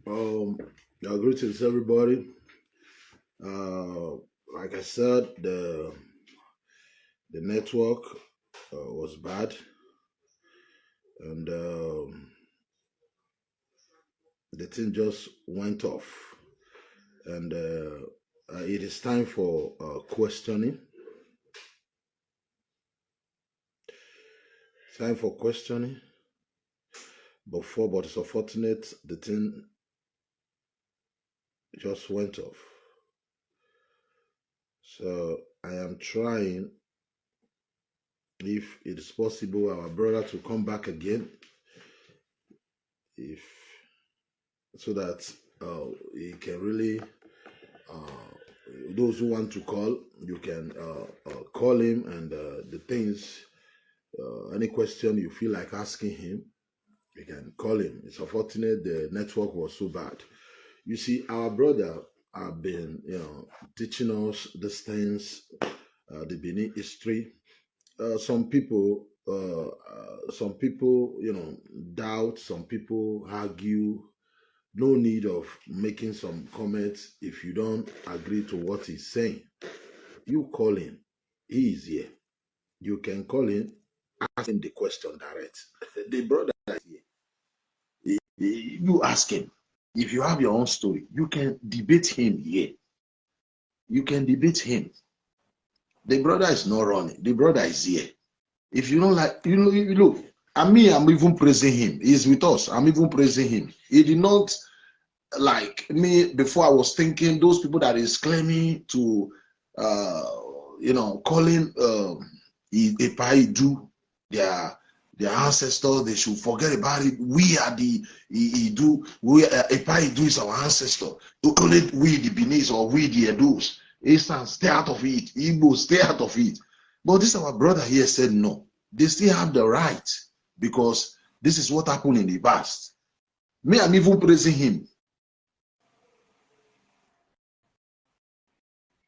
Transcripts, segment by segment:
Greetings everybody. Like I said, the network was bad, and the thing just went off. And it is time for questioning. Time for questioning. But it's unfortunate the thing just went off. So I am trying, if it is possible, our brother to come back again, if so that he can really. Those who want to call, you can call him, and the things, any question you feel like asking him, you can call him. It's unfortunate the network was so bad. You see, our brother have been, teaching us these things, the Benin history. Some people, doubt. Some people argue. No need of making some comments if you don't agree to what he's saying. You call him. He is here. You can call him, ask him the question direct. The brother is here. You ask him. If you have your own story, you can debate him here. You can debate him. The brother is not running. The brother is here. If you don't like, look, I'm even praising him. He's with us. I'm even praising him. He did not like me before. I was thinking those people that is claiming to, calling Ipaidu their ancestors, they should forget about it. We are the Idu. Ipaidu is our ancestor. Only we the Benin or we the Edus. Eastern, stay out of it. Igbo, stay out of it. But this our brother here said no. They still have the right because this is what happened in the past. Me, I'm even praising him.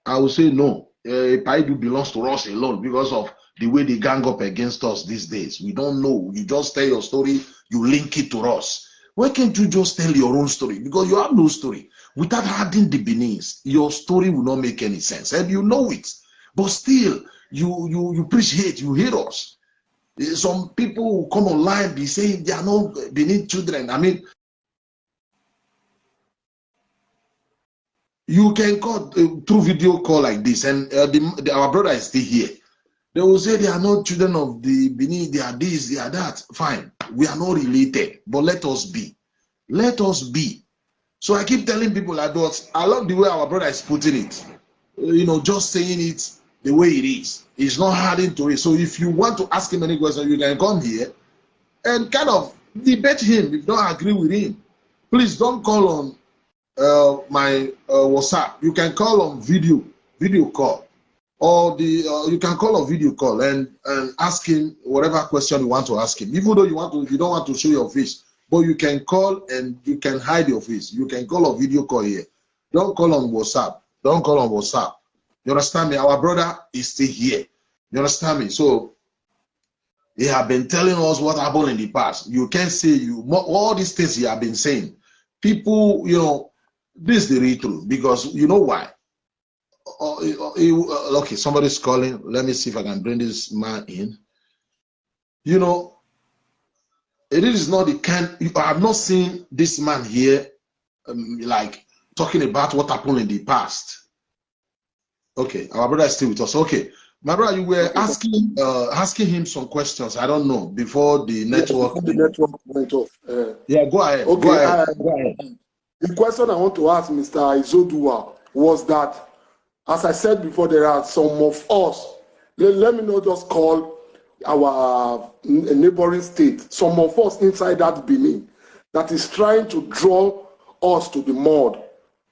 I will say no. Paidu belongs to us alone because of the way they gang up against us these days. We don't know. You just tell your story, you link it to us. Why can't you just tell your own story? Because you have no story. Without adding the Benin's, your story will not make any sense. And you know it. But still, you preach hate, you hate us. Some people who come online be saying they are not Benin children. I mean, you can call through video call like this, and our brother is still here. They will say they are not children of the Benin, they are this, they are that. Fine, we are not related, but let us be. Let us be. So I keep telling people like that. I love the way our brother is putting it. Just saying it the way it is. It's not adding to it. So if you want to ask him any question, you can come here and kind of debate him if you don't agree with him. Please don't call on my WhatsApp. You can call on video call, or you can call on video call and ask him whatever question you want to ask him. Even though you don't want to show your face, but you can call and you can hide your face. You can call on video call here. Don't call on WhatsApp. Don't call on WhatsApp. You understand me? Our brother is still here. You understand me? So he have been telling us what happened in the past. You can't say all these things he have been saying. People, this is the real truth, because you know why? Okay, somebody's calling. Let me see if I can bring this man in. It is not the kind. I have not seen this man here, like talking about what happened in the past. Okay, our brother is still with us. Okay, my brother, you were asking him some questions. I don't know, before the network. The network went off. Yeah, go ahead. Okay, go ahead. The question I want to ask Mr. Izoduwa was that, as I said before, there are some of us. Let me not just call our neighboring state. Some of us inside that Benin that is trying to draw us to the mud.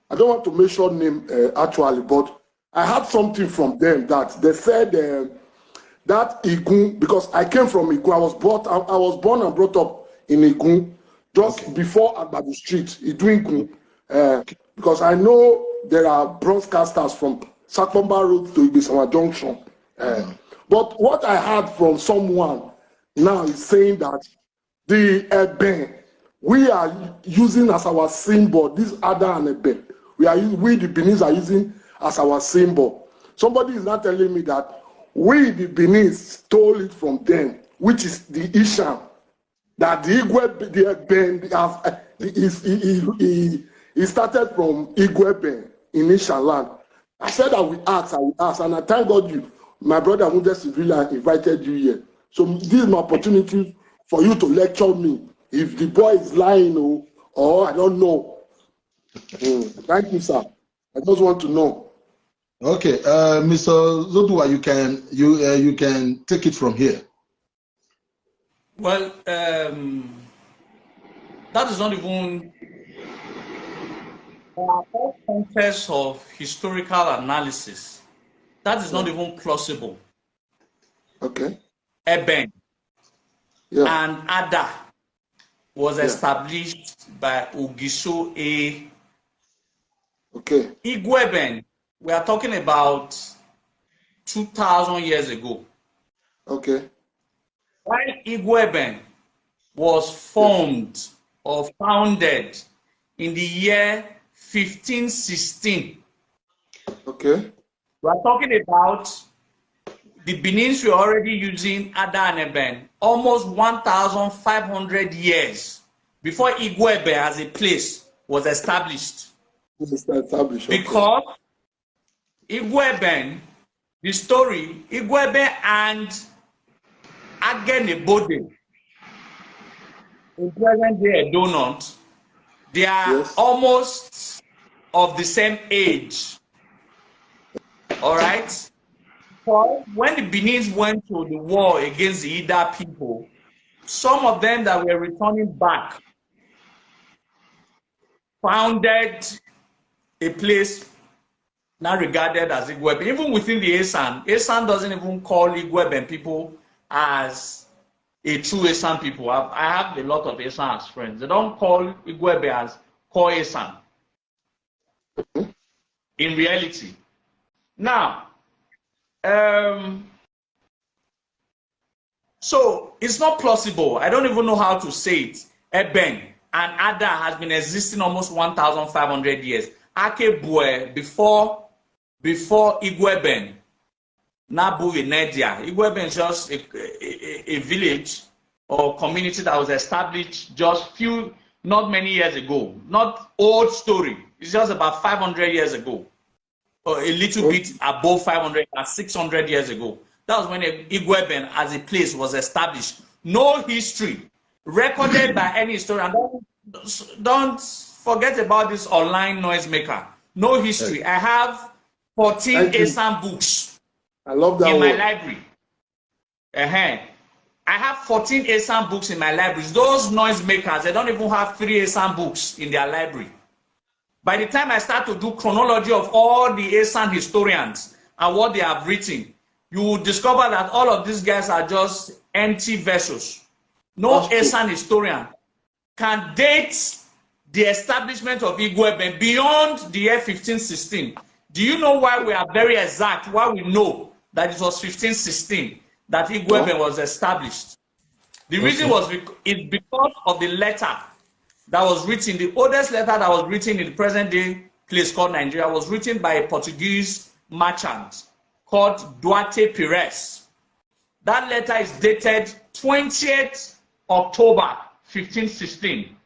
I don't want to mention name actually, but I had something from them that they said that Igun, because I came from Igun, I was born and brought up in Igun, just before Agbadu Street, Igun, because I know there are broadcasters from Sakomba Road to Ibisawa Junction. But what I heard from someone now is saying that the Eben we are using as our symbol this Ada and Ebe. We the Benin are using as our symbol. Somebody is not telling me that we the Benin stole it from them, which is the Ishan. That the Igwe, he started from Igwe in Ishan land. I said I will ask, and I thank God my brother Mude Civilian invited you here. So this is my opportunity for you to lecture me if the boy is lying or I don't know. Thank you, sir. I just want to know. Okay, Mr. Izoduwa, you can take it from here. Well, that is not even all context of historical analysis. That is not even plausible. Okay. Eben and Ada was established by Ogiso A. Okay. Igweben, we are talking about 2,000 years ago. Okay. While Igweben was formed or founded in the year 1516. Okay. We are talking about the Benins were already using Ada and Eben almost 1,500 years before Igwebe as a place was established. Because Igweben, the story, Igwebe and Agenebode, in present day Donut, they are almost of the same age. All right? So when the Benins went to the war against the Ida people, some of them that were returning back founded a place now regarded as Igweben. Even within the Esan doesn't even call Igweben people as a true Esan people. I have a lot of Esan as friends. They don't call Igwebe as core Esan. In reality. Now, so it's not plausible. I don't even know how to say it. Eben and Ada has been existing almost 1,500 years. Akebue before Igweben, Nabu in Nedia. Igweben is just a village or community that was established just not many years ago. Not old story. It's just about 500 years ago. Or a little bit above 500 and 600 years ago. That was when Igweben as a place was established. No history recorded by any historian. Don't forget about this online noisemaker. No history. I have 14 Esan books. I love that in my library. I have 14 Esan books in my libraries. Those noisemakers, they don't even have 3 Esan books in their library. By the time I start to do chronology of all the Esan historians and what they have written, you will discover that all of these guys are just empty vessels. No Esan historian can date the establishment of Igweben beyond the year 1516. Do you know why we are very exact? Why we know that it was 1516 that Igweben was established? The reason was because of the letter that was written, the oldest letter that was written in the present day place called Nigeria was written by a Portuguese merchant called Duarte Pires. That letter is dated 20th October 1516.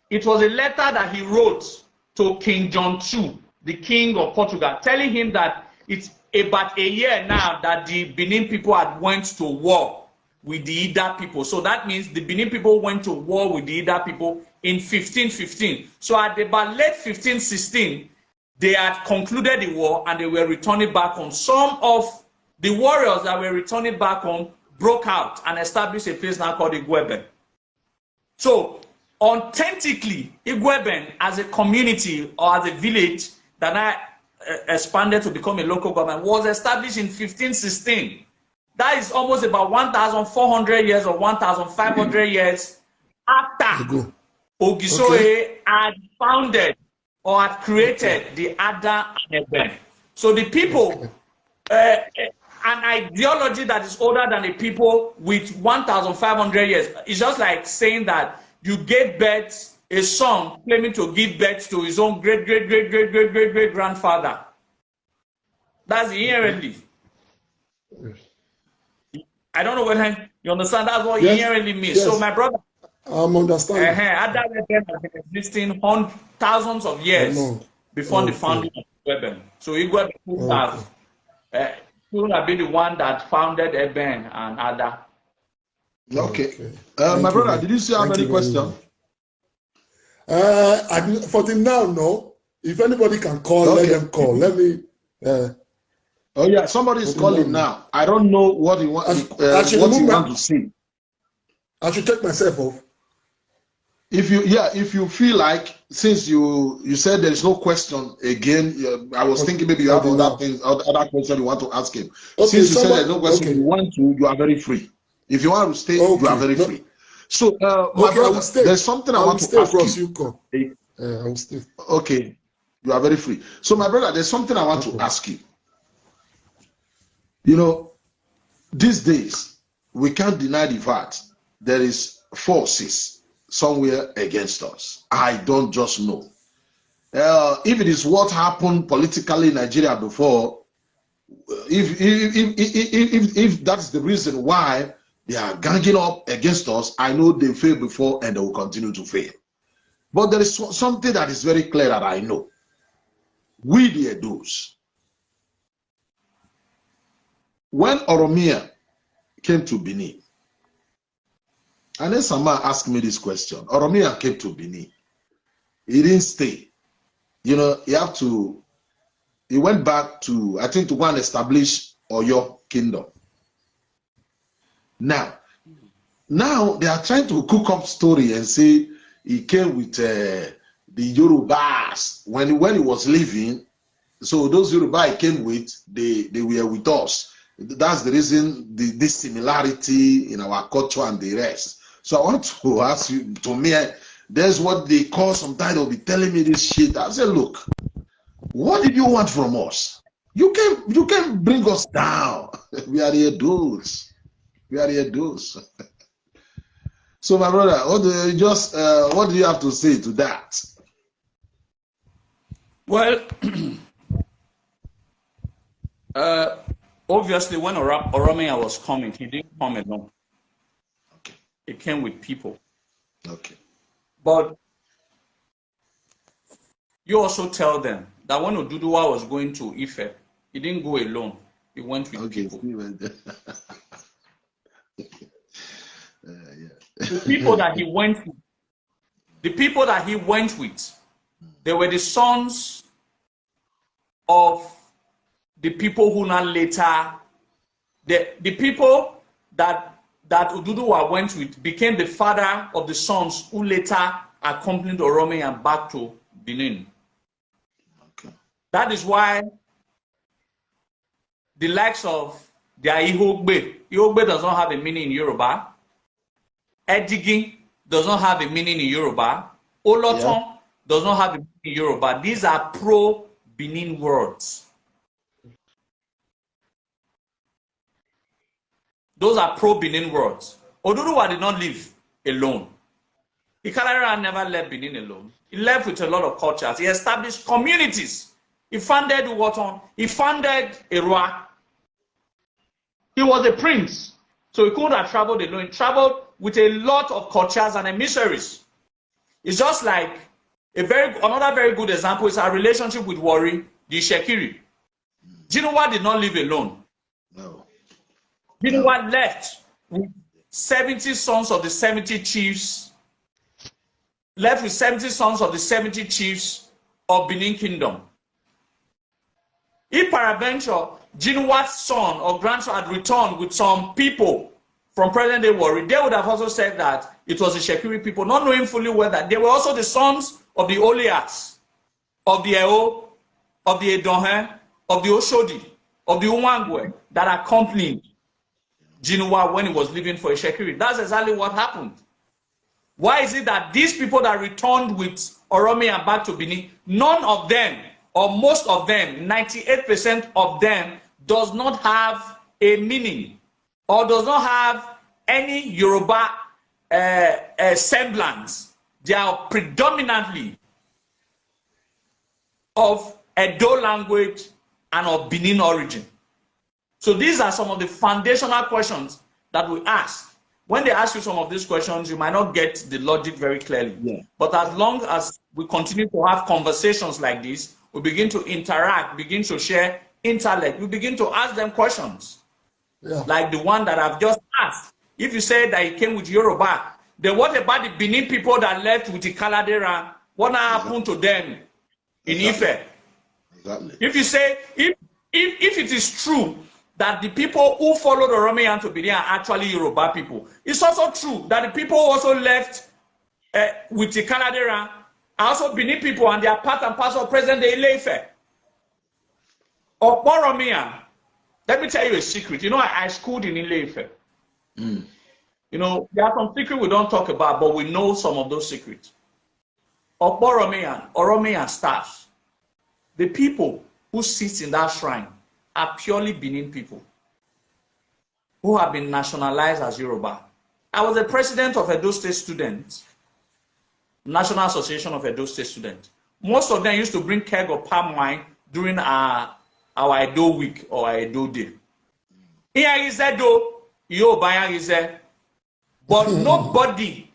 It was a letter that he wrote to King John II, the king of Portugal, telling him that it's about a year now that the Benin people had went to war with the Ida people. So that means the Benin people went to war with the Ida people in 1515. So at about late 1516, they had concluded the war and they were returning back home. Some of the warriors that were returning back home broke out and established a place now called Igweben. So authentically, Igweben as a community or as a village that I expanded to become a local government was established in 1516. That is almost about 1,400 years or 1,500 years after Ogisoe had founded or had created the Ada and Eben. So the people, an ideology that is older than the people with 1,500 years, is just like saying that you gave birth, a son claiming to give birth to his own great grandfather. That's inherently. I don't know whether you understand. That's what inherently means. Yes. So my brother, I'm understanding. Ada Weben has been existing thousands of years before the founding of Weben. So Igwe couldn't have been the one that founded Eben and Ada. Okay. My brother, did you still have any question? For the now, no. If anybody can call, let them call. Let me. Oh yeah, somebody's calling now. I don't know what he want. What you want to say. I should take myself off. If you feel like, since you said there is no question again, I was thinking maybe you have other things, other question you want to ask him. Okay, since you said there's no question, you want to, you are very free. If you want to stay, you are very free. So, my brother, there's something I want to ask you. I will stay. Okay, you are very free. So, my brother, there's something I want to ask you. You know, these days, we can't deny the fact there is forces somewhere against us. I don't just know. If it is what happened politically in Nigeria before, if that's the reason why they are ganging up against us, I know they failed before and they will continue to fail. But there is something that is very clear that I know. We the Edos, when Oromia came to Benin, and then someone asked me this question. Oromia came to Benin. He didn't stay. You know, he went back to, I think, to go and establish Oyo Kingdom. Now they are trying to cook up story and say he came with the Yorubas when he was leaving. So those Yoruba he came with, they were with us. That's the reason this similarity in our culture and the rest. So I want to ask you, to me, there's what they call, sometimes they'll be telling me this shit. I say, look, what did you want from us? You can't bring us down. We are the Edos. We are the Edos. So my brother, what do you have to say to that? Well, obviously when Oromia was coming, he didn't come alone. It came with people. Okay. But you also tell them that when Izoduwa was going to Ife, he didn't go alone. He went with people. The people that he went with, they were the sons of the people who now later, the people that Izoduwa went with became the father of the sons who later accompanied Oromia back to Benin. Okay. That is why the likes of the Ihogbe does not have a meaning in Yoruba. Edigin does not have a meaning in Yoruba. Oloton does not have a meaning in Yoruba. These are pro-Benin words. Those are pro-Benin words. Izoduwa did not live alone. Ikalara never left Benin alone. He left with a lot of cultures. He established communities. He founded Uwoton. He founded Erua. He was a prince. So he couldn't have traveled alone. He traveled with a lot of cultures and emissaries. It's just like another very good example is our relationship with Wari, the Shekiri. Izoduwa did not live alone. No. Izoduwa left with 70 sons of the 70 chiefs, of Benin Kingdom. If peradventure Izoduwa's son or grandson had returned with some people from present-day Wari, they would have also said that it was the Shekiri people, not knowing fully well that they were also the sons of the Olias, of the Eo, of the Edohen, of the Oshodi, of the Umangwe that accompanied Izoduwa when he was living for a Shekiri. That's exactly what happened. Why is it that these people that returned with Oromia back to Benin, none of them, or most of them, 98% of them, does not have a meaning or does not have any Yoruba semblance. They are predominantly of Edo language and of Benin origin. So these are some of the foundational questions that we ask. When they ask you some of these questions, you might not get the logic very clearly. Yeah. But as long as we continue to have conversations like this, we begin to interact, begin to share intellect, we begin to ask them questions. Yeah. Like the one that I've just asked. If you say that he came with Yoruba, then what about the Benin people that left with the Kaladera? What happened to them in Ife? Exactly. If you say, if it is true that the people who followed Oromiyan to Benin are actually Yoruba people, it's also true that the people who also left with the Kaladera are also Benin people and they are part and parcel of present-day Ile-Ife. Oromiyan, let me tell you a secret. You know, I schooled in Ile-Ife. Mm. You know, there are some secrets we don't talk about, but we know some of those secrets. Oromiyan staff, the people who sit in that shrine are purely Benin people who have been nationalized as Yoruba. I was the president of Edo State Students, National Association of Edo State Students. Most of them used to bring keg of palm wine during our Edo week or our Edo day. Here is Edo, Yoruba is there, but nobody,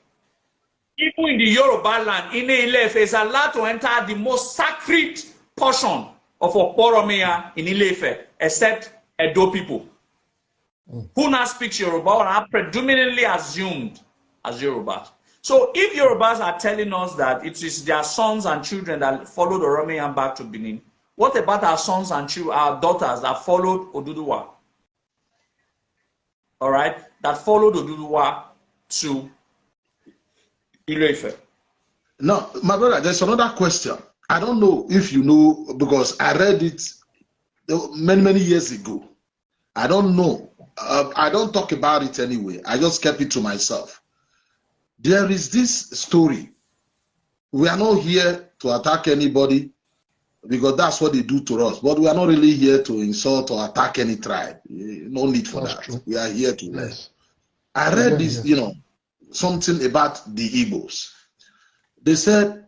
even in the Yoruba land, in Ile-Ife, is allowed to enter the most sacred portion of Oromiyan in Ile-Ife, except Edo people, who now speak Yoruba or are predominantly assumed as Yorubas. So if Yorubas are telling us that it is their sons and children that followed Oromiyan back to Benin, what about our sons and our daughters that followed Oduduwa? All right, that followed Oduduwa to Ile-Ife. Now, my brother, there's another question. I don't know if you know, because I read it many years ago. I don't know. I don't talk about it anyway. I just kept it to myself. There is this story. We are not here to attack anybody because that's what they do to us. But we are not really here to insult or attack any tribe. No need for that. True. We are here to learn. I read this, you know, something about the Igbos. They said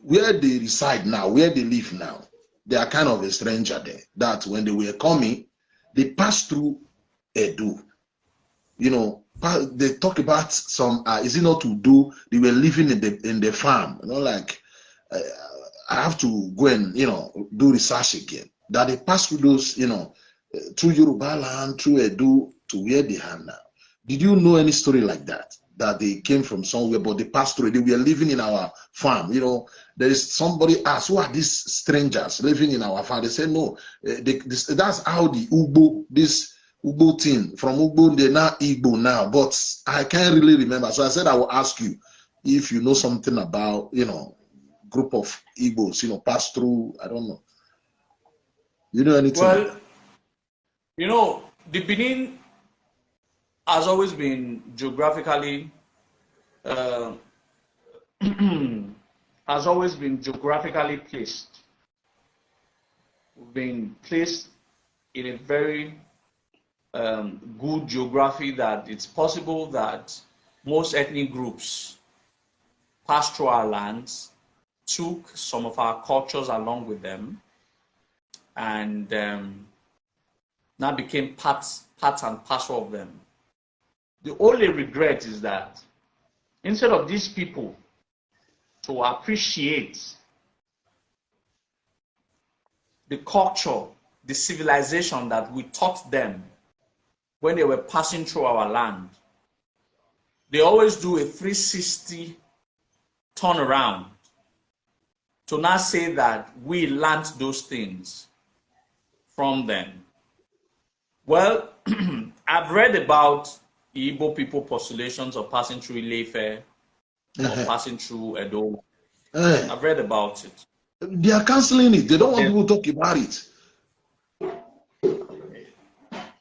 where they reside now, where they live now, they are kind of a stranger there. That when they were coming, they passed through Edo. You know, they talk about some, is it not to do, they were living in the farm, you know, like, I have to go and, you know, do research again. That they passed through those, you know, through Yoruba land, through Edo to where they are now. Did you know any story like that? That they came from somewhere, but they passed through. They were living in our farm. You know, there is somebody asked, who are these strangers living in our farm? They said, no, that's how the this Ugbo thing, from Ugbo, they're not Igbo now, but I can't really remember. So I said, I will ask you if you know something about, you know, group of Igbos, you know, pass through, I don't know. You know anything? Well, you know, the Benin has always been geographically placed. We've been placed in a very good geography that it's possible that most ethnic groups passed through our lands, took some of our cultures along with them, and now became parts and parcel of them. The only regret is that instead of these people to appreciate the culture, the civilization that we taught them when they were passing through our land, they always do a 360 turnaround to now say that we learned those things from them. Well, I've read about Igbo people postulations of passing through Ile-Ife or passing through Edo. I've read about it. They are canceling it. They don't want people to talk about it.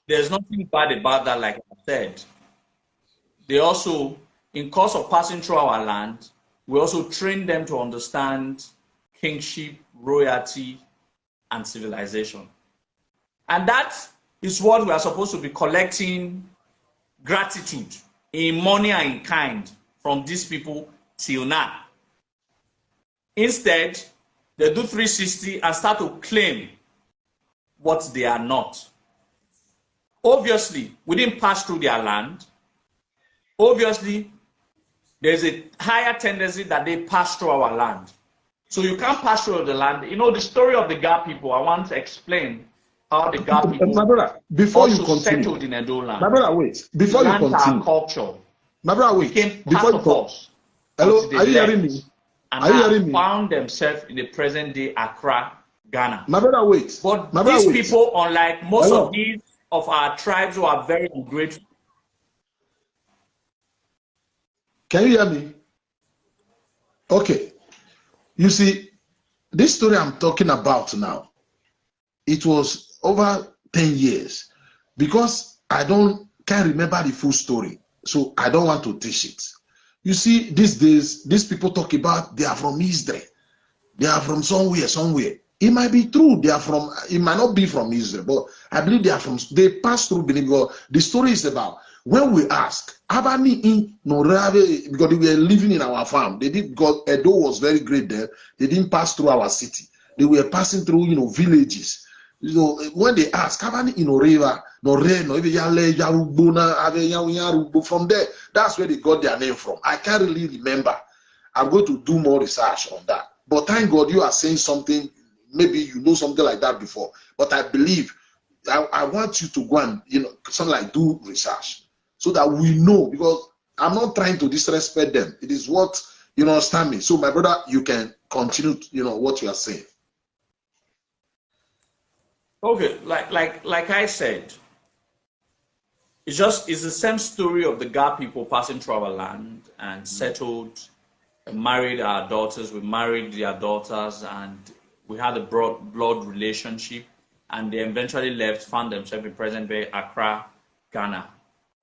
There's nothing bad about that, like I said. They also, in course of passing through our land, we also train them to understand kingship, royalty, and civilization. And that is what we are supposed to be collecting gratitude in money and in kind from these people till now. Instead, they do 360 and start to claim what they are not. Obviously, we didn't pass through their land. Obviously, there's a higher tendency that they pass through our land. So you can't pass through the land. You know, the story of the Ga people, I want to explain how the Ga people my brother, before you continue, settled in Edo land. My brother, wait. Before you continue. Our culture. My brother, wait. Became Before part you of us. Hello, are you hearing me? And are you hearing me? Found themselves in the present day Accra, Ghana. My brother, wait. But my these brother, people, unlike most Hello. of these of our tribes who are very ungrateful. Can you hear me? Okay. You see, this story I'm talking about now, it was over 10 years because I can't remember the full story. So I don't want to teach it. You see, these days, these people talk about they are from Israel. They are from somewhere. It might be true. It might not be from Israel, but I believe they pass through Benin. Because the story is about when we ask, Abani in Norave, because they were living in our farm. Because Edo was very great there. They didn't pass through our city. They were passing through, villages. When they ask, Abani in Oreva, from there, that's where they got their name from. I can't really remember. I'm going to do more research on that. But thank God you are saying something. Maybe you know something like that before. But I believe I want you to go and something like do research so that we know, because I'm not trying to disrespect them. It is what understand me. So my brother, you can continue. What you are saying. Okay, like I said, it's the same story of the Ga people passing through our land and settled, married our daughters. We married their daughters, and we had a blood relationship. And they eventually left, found themselves in present day Accra, Ghana.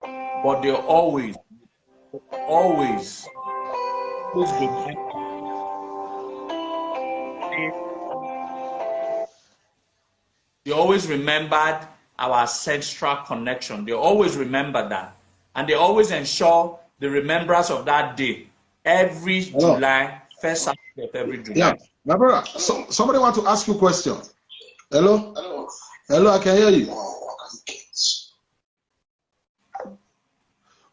But they always remembered our ancestral connection. They always remember that. And they always ensure the remembrance of that day every July, first Saturday of every July. Yeah, my brother, somebody want to ask you a question. Hello? Hello, I can hear you.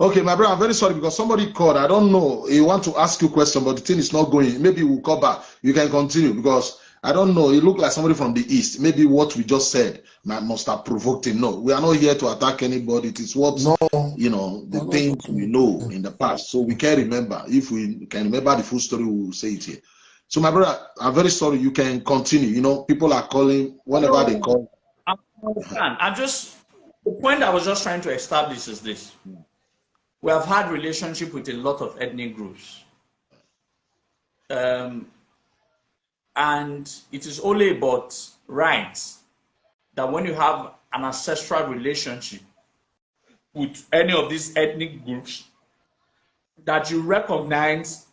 Okay, my brother, I'm very sorry because somebody called. I don't know. He want to ask you a question, but the thing is not going. Maybe we'll call back. You can continue because I don't know. It looked like somebody from the east. Maybe what we just said must have provoked him. No, we are not here to attack anybody. It is what the things we know in the past. So we can remember. If we can remember the full story, we will say it here. So my brother, I'm very sorry. You can continue. People are calling whenever they call. I understand. The point I was just trying to establish is this. We have had relationship with a lot of ethnic groups. And it is only about rights that when you have an ancestral relationship with any of these ethnic groups, that you recognize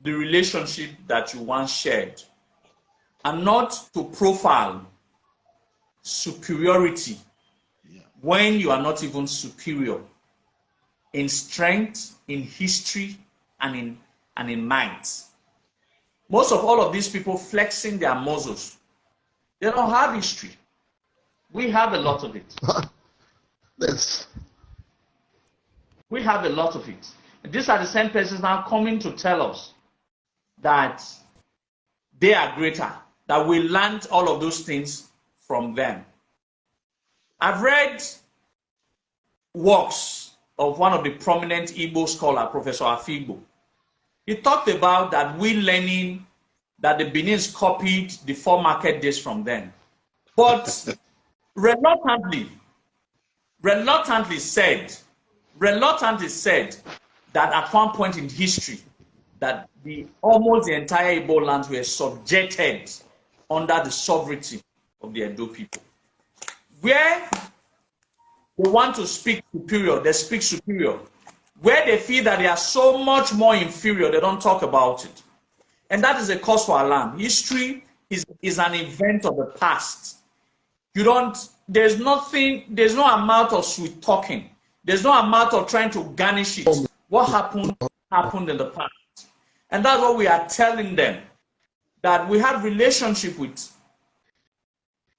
the relationship that you once shared, and not to profile superiority when you are not even superior in strength, in history, and in might. Most of all of these people flexing their muscles, they don't have history. We have a lot of it. Yes. We have a lot of it. And these are the same persons now coming to tell us that they are greater, that we learned all of those things from them. I've read works of one of the prominent Igbo scholars, Professor Afigbo. He talked about that we learning that the Benin's copied the 4 market days from them. But reluctantly said that at one point in history that almost the entire Igbo lands were subjected under the sovereignty of the Edo people. Where they want to speak superior, they speak superior. Where they feel that they are so much more inferior, they don't talk about it. And that is a cause for alarm. History is an event of the past. There's no amount of sweet talking There's no amount of trying to garnish it. What happened in the past. And that's what we are telling them, that we have relationship with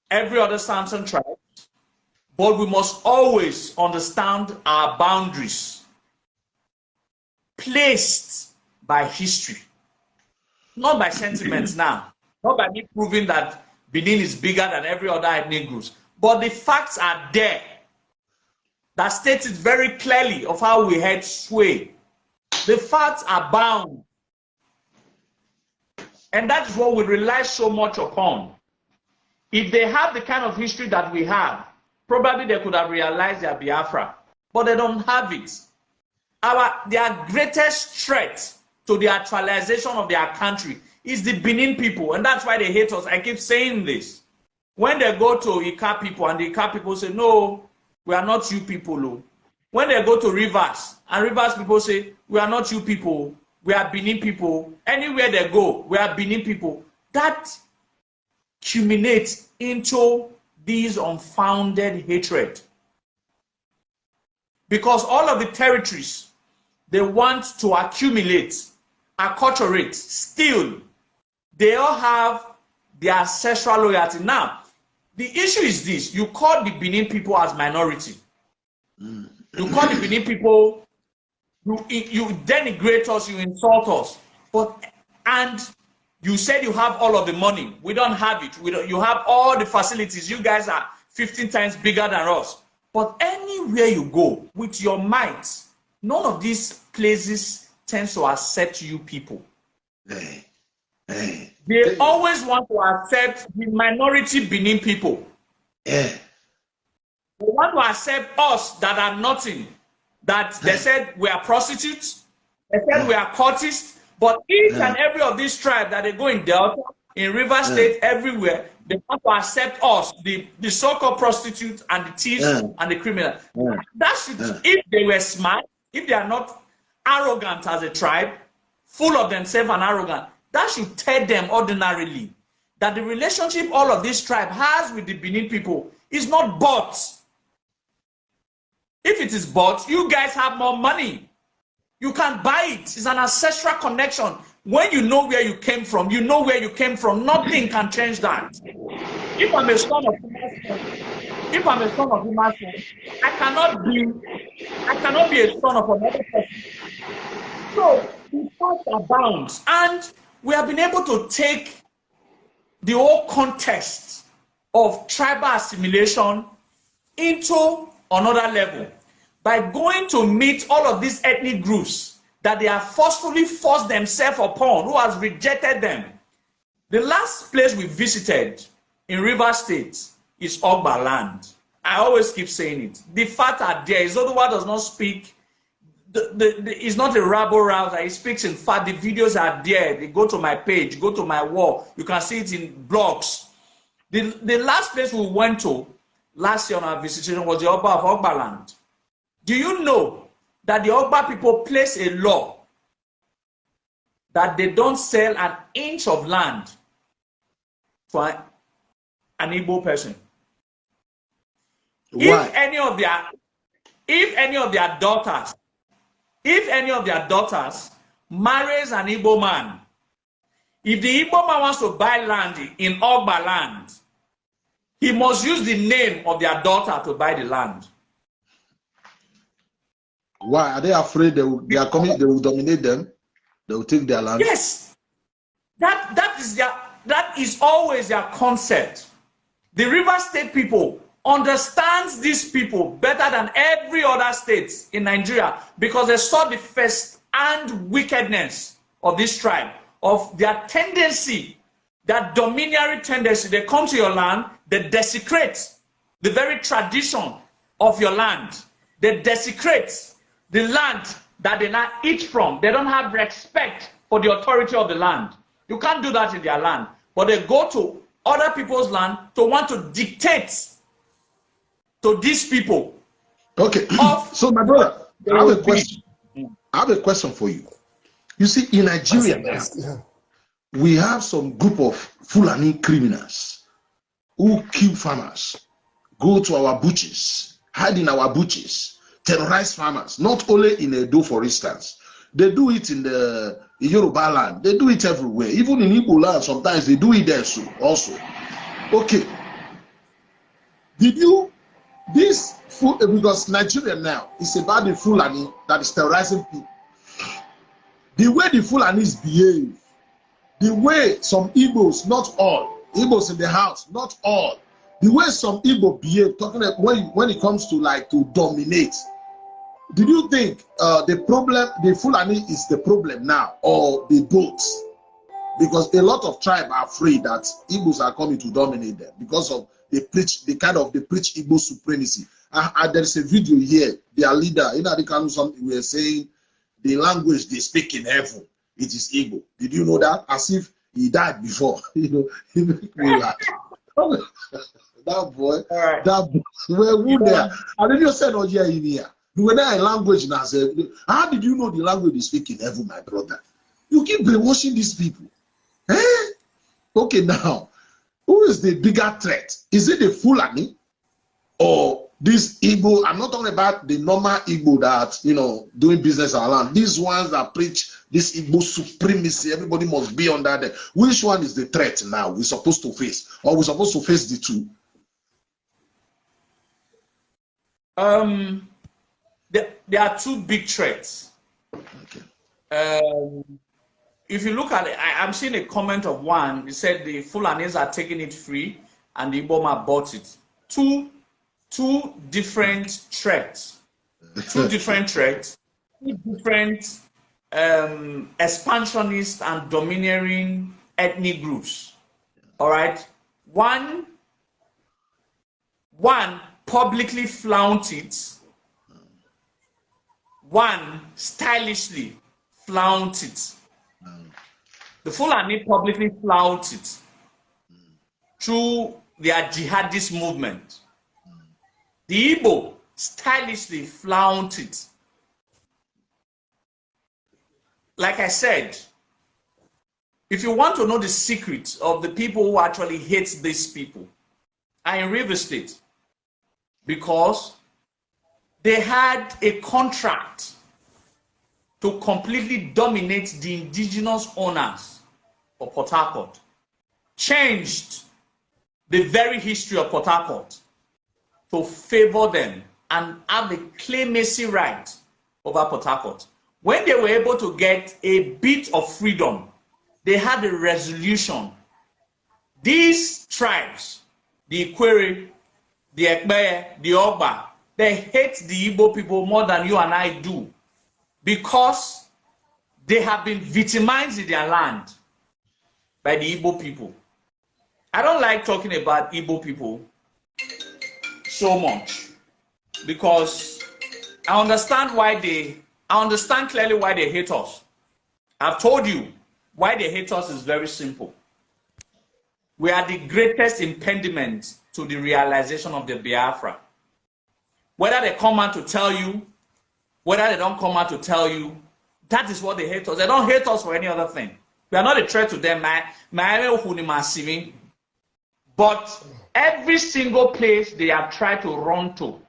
every other Samson tribe, but we must always understand our boundaries placed by history, not by sentiments now, not by me proving that Benin is bigger than every other ethnic groups, but the facts are there that states it very clearly of how we had sway. The facts are bound. And that is what we rely so much upon. If they have the kind of history that we have, probably they could have realized their Biafra, but they don't have it. Their greatest threat to the actualization of their country is the Benin people, and that's why they hate us. I keep saying this. When they go to Ika people, and the Ika people say, no, we are not you people. No. When they go to Rivers, and Rivers people say, we are not you people, we are Benin people. Anywhere they go, we are Benin people. That culminates into these unfounded hatred. Because all of the territories they want to accumulate, acculturate, steal, they all have their ancestral loyalty. Now, the issue is this: you call the Benin people as minority. You call the Benin people, you denigrate us, you insult us, and you said you have all of the money. We don't have it. You have all the facilities. You guys are 15 times bigger than us. But anywhere you go with your might, none of these places tends to accept you people. They always want to accept the minority Benin people. They want to accept us that are nothing. That they said we are prostitutes. They said we are cultists. But each and every of these tribes that they go in Delta, in River State, everywhere, they want to accept us, the so-called prostitutes and the thieves and the criminals. That should, if they were smart, if they are not arrogant as a tribe, full of themselves and arrogant, that should tell them ordinarily that the relationship all of this tribe has with the Benin people is not bought. If it is bought, you guys have more money. You can buy it. It's an ancestral connection. When you know where you came from, you know where you came from. Nothing can change that. If I'm a son of Imasuen, I cannot be a son of another person. So the facts are bound, and we have been able to take the whole context of tribal assimilation into another level by going to meet all of these ethnic groups that they have forcefully forced themselves upon, who has rejected them. The last place we visited in River State is Ogba land. I always keep saying it. The facts are there. Izoduwa does not speak. He's not a rabble-rouser. He speaks in fact. The videos are there. They go to my page, go to my wall. You can see it in blogs. The last place we went to last year on our visitation was the Ogba of Ogba land. Do you know that the Ogba people place a law that they don't sell an inch of land to an Igbo person? Why? If any of their daughters marries an Igbo man, if the Igbo man wants to buy land in Ogba land, he must use the name of their daughter to buy the land. Why are they afraid they will dominate them? They will take their land. Yes, that is always their concept. The River State people understands these people better than every other state in Nigeria, because they saw the first-hand wickedness of this tribe, of their tendency, that dominatory tendency. They come to your land, they desecrate the very tradition of your land. They desecrate the land that they now eat from. They don't have respect for the authority of the land. You can't do that in their land. But they go to other people's land to want to dictate to these people. Okay. So my brother, I have a question. I have a question for you. You see, in Nigeria now, we have some group of Fulani criminals who kill farmers, go to our butchers, hide in our butchers, terrorize farmers, not only in Edo, for instance. They do it in the Yoruba land. They do it everywhere. Even in Igbo land, sometimes they do it there also. Okay. Did you, this food, because Nigeria now is about the Fulani that is terrorizing people. The way the Fulanis behave, the way some Igbos, not all, Igbos in the house, not all, the way some Igbo behave, talking about when it comes to like to dominate. Did you think the problem, the Fulani is the problem now, or the boats? Because a lot of tribes are afraid that Igbos are coming to dominate them because of they preach Igbo supremacy. There's a video here. Their leader, in Adikanu, something we were saying the language they speak in heaven, it is Igbo. Did you know that? As if he died before. You know, he make me laugh. That boy, right. That boy, well, who there? I didn't just say no here in here. When I language now, say, how did you know the language they speak in heaven, my brother? You keep brainwashing these people. Eh? Okay, now, who is the bigger threat? Is it the Fulani or this Igbo? I'm not talking about the normal Igbo that, you know, doing business around. These ones that preach this Igbo supremacy, everybody must be under there. Which one is the threat now we're supposed to face? Or we're supposed to face the two? There are two big threats. Okay. If you look at it, I'm seeing a comment of one. He said the Fulanis are taking it free and the Iboma bought it. Two different threats. Two different threats. Two different expansionist and domineering ethnic groups. All right. One publicly flaunt it. One stylishly flaunt it. The Fulani publicly flout it through their jihadist movement. The Igbo stylishly flaunt it. Like I said, if you want to know the secret of the people who actually hate these people, are in River State, because they had a contract to completely dominate the indigenous owners of Port Harcourt, changed the very history of Port Harcourt to favor them and have a claimacy right over Port Harcourt. When they were able to get a bit of freedom, they had a resolution. These tribes, the Ikwere, the Ekpeye, the Ogba, they hate the Igbo people more than you and I do, because they have been victimized in their land by the Igbo people. I don't like talking about Igbo people so much, because I understand clearly why they hate us. I've told you why they hate us is very simple. We are the greatest impediment to the realization of the Biafra. Whether they come out to tell you, whether they don't come out to tell you, that is what they hate us. They don't hate us for any other thing. We are not a threat to them. But every single place they have tried to run to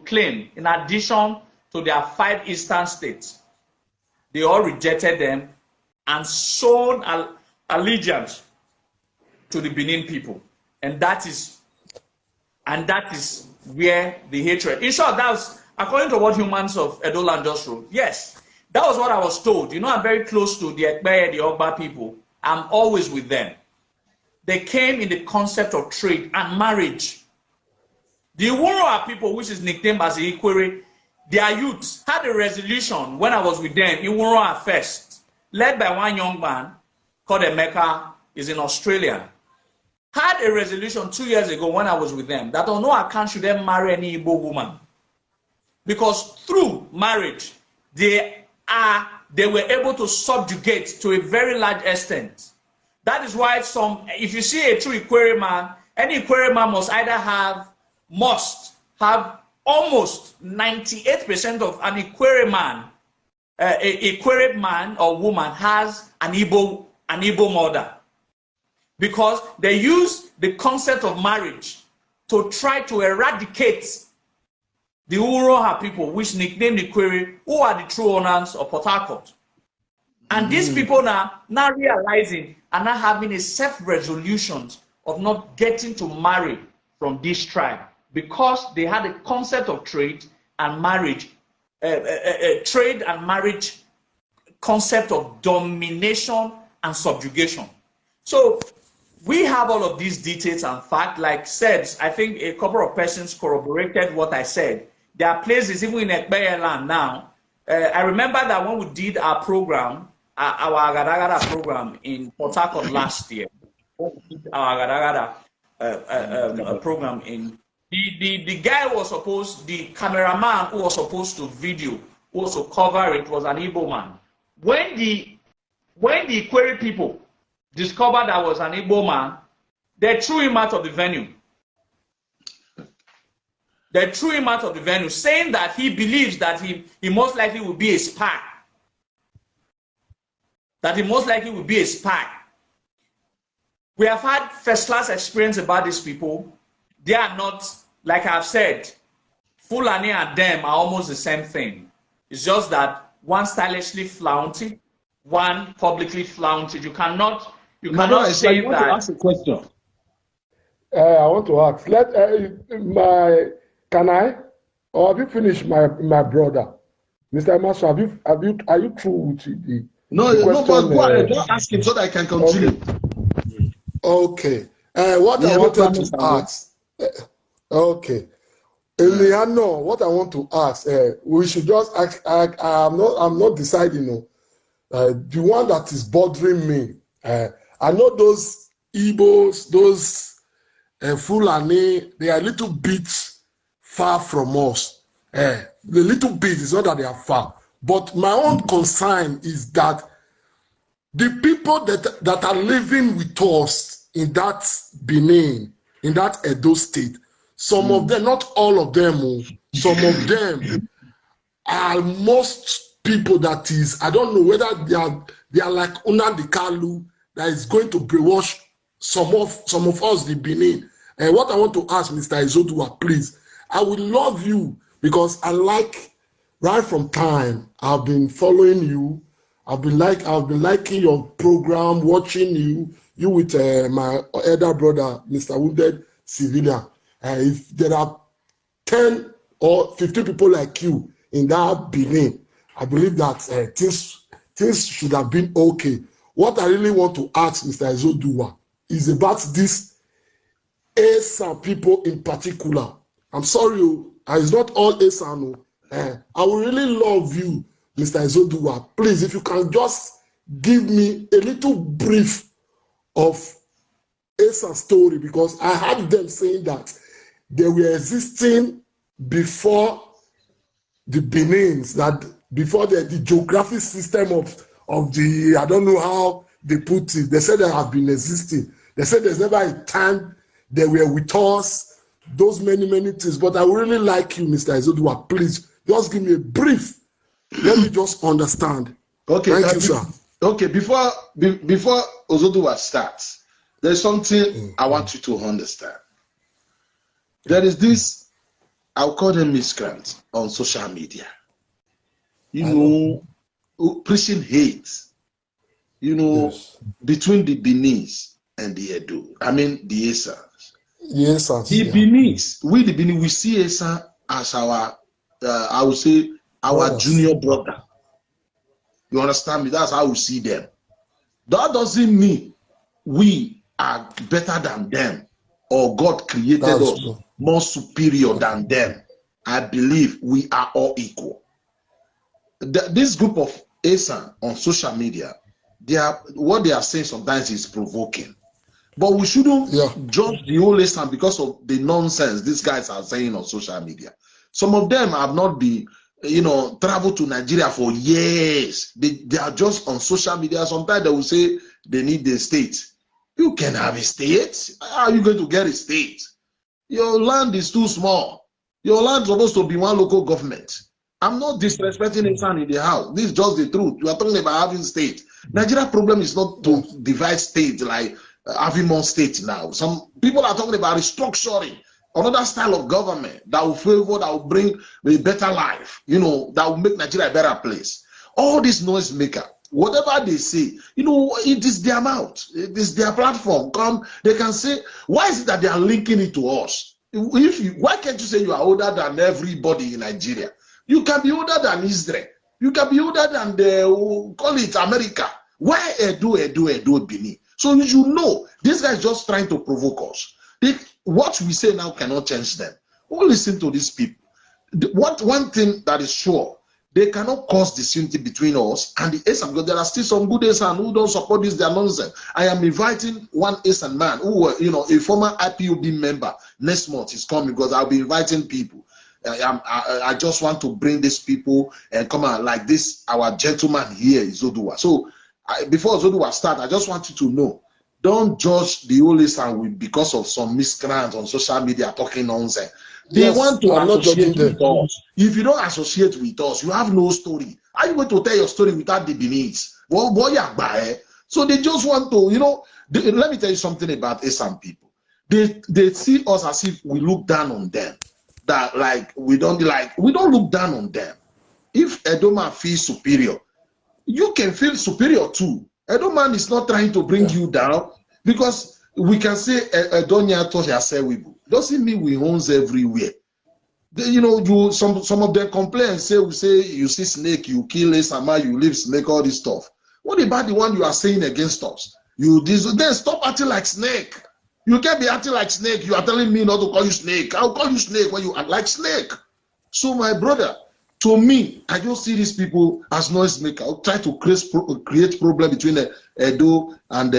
claim, in addition to their 5 eastern states, they all rejected them and shown allegiance to the Benin people. And that is where the hatred. In short, that was according to what Humans of Edo Land just wrote. Yes, that was what I was told. You know, I'm very close to the Ekpeye, the Ogba people. I'm always with them. They came in the concept of trade and marriage. The Iwuroa people, which is nicknamed as the Ikwere, their youth had a resolution when I was with them, Iwuroa first, led by one young man called Emeka, is in Australia. Had a resolution 2 years ago when I was with them that on no account should they marry any Igbo woman, because through marriage they were able to subjugate to a very large extent. That is why if you see a true Ikwere man, any Ikwere man must have almost 98% of an Ikwere man, a Ikwere man or woman has an Igbo mother. Because they use the concept of marriage to try to eradicate the Uroha people, which nicknamed the Query, who are the true owners of Port Harcourt. And these people now realizing and now having a self-resolution of not getting to marry from this tribe because they had a concept of trade and marriage, trade and marriage concept of domination and subjugation. So we have all of these details and facts. Like said, I think a couple of persons corroborated what I said. There are places, even in Ekpeye land now. I remember that when we did our program, our Agadagada program in Port Harcourt last year, our Agadagada program in the guy was supposed, the cameraman who was supposed to video, who was to cover it, was an Igbo man. When the Query people discovered that was an Igbo man, they threw him out of the venue. They threw him out of the venue, saying that he believes that he most likely will be a spy. That he most likely will be a spy. We have had first-class experience about these people. They are not, like I've said, Fulani and them are almost the same thing. It's just that one stylishly flaunted, one publicly flaunted. You cannot say that. To ask a question. I want to ask. Can I? Or have you finished, my brother, Mr. Imasuen? Are you through with the? No, but go ahead. Don't ask him so that I can continue. Okay. What I wanted to ask. Okay. Eliano, what I want to ask. We should just ask. I'm not deciding. The one that is bothering me. I know those Igbos, those Fulani. They are a little bit far from us. The little bit is not that they are far. But my own concern is that the people that are living with us in that Benin, in that Edo state, some of them, not all of them, some of them are most people that is, I don't know whether they are like Nnamdi Kanu that is going to brainwash some of us, the Benin. And what I want to ask Mr. Izoduwa, please, I would love you because I like. Right from time, I've been following you. I've been liking your program, watching you with my elder brother, Mr. Wounded Civilian. If there are 10 or 15 people like you in that Benin, I believe that things should have been okay. What I really want to ask Mr. Izoduwa is about this Esan people in particular. I'm sorry, it's not all Esan. I would really love you, Mr. Izoduwa. Please, if you can just give me a little brief of Esan's story, because I heard them saying that they were existing before the Benins, that before the geographic system of the, I don't know how they put it. They said they have been existing. They said there's never a time they were with us, those many things. But I would really like you, Mr. Izoduwa, please. Just give me a brief. Let me just understand. Okay, thank you, sir. Okay, before Izoduwa starts, there's something I want you to understand. There is this, I'll call them miscreants on social media. You know, preaching hate. Yes. Between the Benis and the Edo. I mean the Esans. Yes, the Benis. We the Benis, we see Esan as our I would say our junior brother. You understand me? That's how we see them. That doesn't mean we are better than them or God created us more superior than them. I believe we are all equal. This group of Esan on social media, what they are saying sometimes is provoking. But we shouldn't judge the whole Esan because of the nonsense these guys are saying on social media. Some of them have not been, traveled to Nigeria for years. They are just on social media. Sometimes they will say they need the state. You can have a state. How are you going to get a state? Your land is too small. Your land is supposed to be one local government. I'm not disrespecting Esan in the house. This is just the truth. You are talking about having state. Nigeria problem is not to divide states like having more states now. Some people are talking about restructuring. another style of government that will favor, that will bring a better life, you know, that will make Nigeria a better place. All these noise maker, whatever they say, you know, it is their mouth, it is their platform. Come, they can say, why is it that they are linking it to us? Why can't you say you are older than everybody in Nigeria? You can be older than Israel. You can be older than the, call it America. Why Edo, Benin? So you should know, this guy is just trying to provoke us. What we say now cannot change them. Who listen to these people? One thing that is sure, they cannot cause disunity between us and the Esan, because there are still some good Esan who don't support this, their nonsense. I am inviting one Esan man who were, you know, a former IPOB member. Next month is coming because I'll be inviting people. I just want to bring these people and come out like this. Our gentleman here is Izoduwa. So before Izoduwa start, I just want you to know, don't judge the whole Esan because of some miscreants on social media talking nonsense. They want to associate with us. If you don't associate with us, you have no story. How are you going to tell your story without the Beninese? Well, boy, so they just want to, you know, let me tell you something about Esan people. They see us as if we look down on them. That like we don't look down on them. If Edoman feels superior, you can feel superior too. Edoman is not trying to bring you down, because we can say Edonia touch yourself. Doesn't mean we owns everywhere. You know, some of them complain and say you see snake, you kill a sama, you leave snake, all this stuff. What about the one you are saying against us? Then stop acting like snake. You can't be acting like snake. You are telling me not to call you snake. I'll call you snake when you act like snake. So my brother, to me, I just see these people as noise maker. I'll try to create problem between Edo and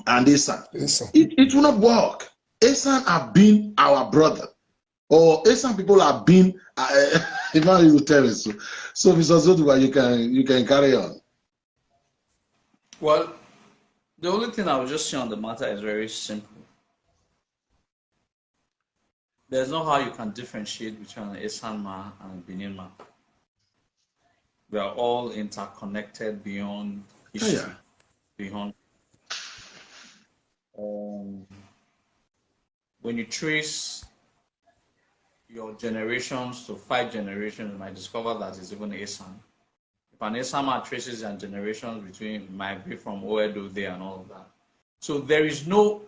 Esan. It will not work. Esan have been our brother, or Esan people have been. Imagine you tell me so. So Mr. Izoduwa, you can carry on. Well, the only thing I will just say on the matter is very simple. There's no how you can differentiate between an Esan man and a Benin man. We are all interconnected beyond history, beyond. When you trace your generations to 5 generations, you might discover that it's even Esan. If an Esan man traces their generations between, it might be from Oedo there and all of that. So there is no,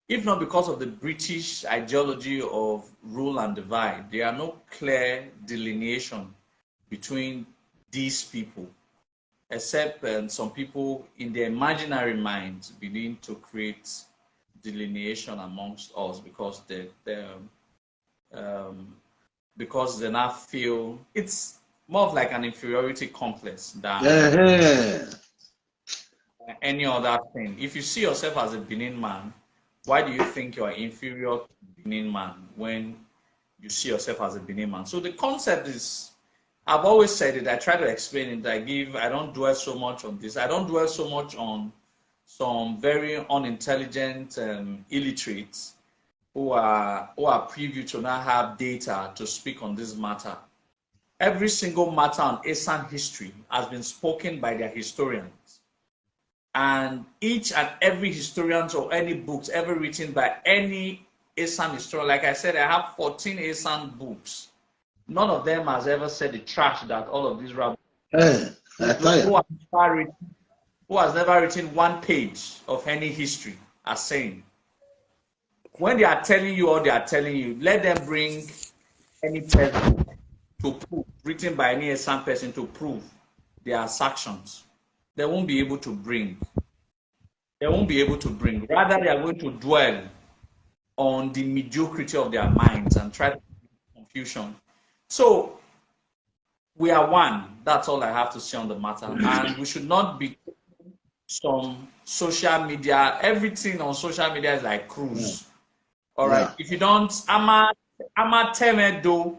if not because of the British ideology of rule and divide, there are no clear delineation between these people, except some people in their imaginary minds begin to create delineation amongst us because because they now feel it's more of like an inferiority complex than any other thing. If you see yourself as a Benin man, why do you think you are inferior to Benin man when you see yourself as a Benin man? So the concept is, I've always said it, I try to explain it, I don't dwell so much on this. I don't dwell so much on some very unintelligent illiterates who are privy to now have data to speak on this matter. Every single matter on Esan history has been spoken by their historians. And each and every historian or any books ever written by any Esan historian, like I said, I have 14 Esan books. None of them has ever said the trash that all of these rabbis who has never written one page of any history are saying. When they are telling you all they are telling you, let them bring any textbook to prove, written by any Esan person to prove their assertions. They won't be able to bring. They won't be able to bring. Rather, they are going to dwell on the mediocrity of their minds and try to create confusion. So, we are one. That's all I have to say on the matter. And we should not be some social media. Everything on social media is like cruise. All right. If you don't, I'm a temedo.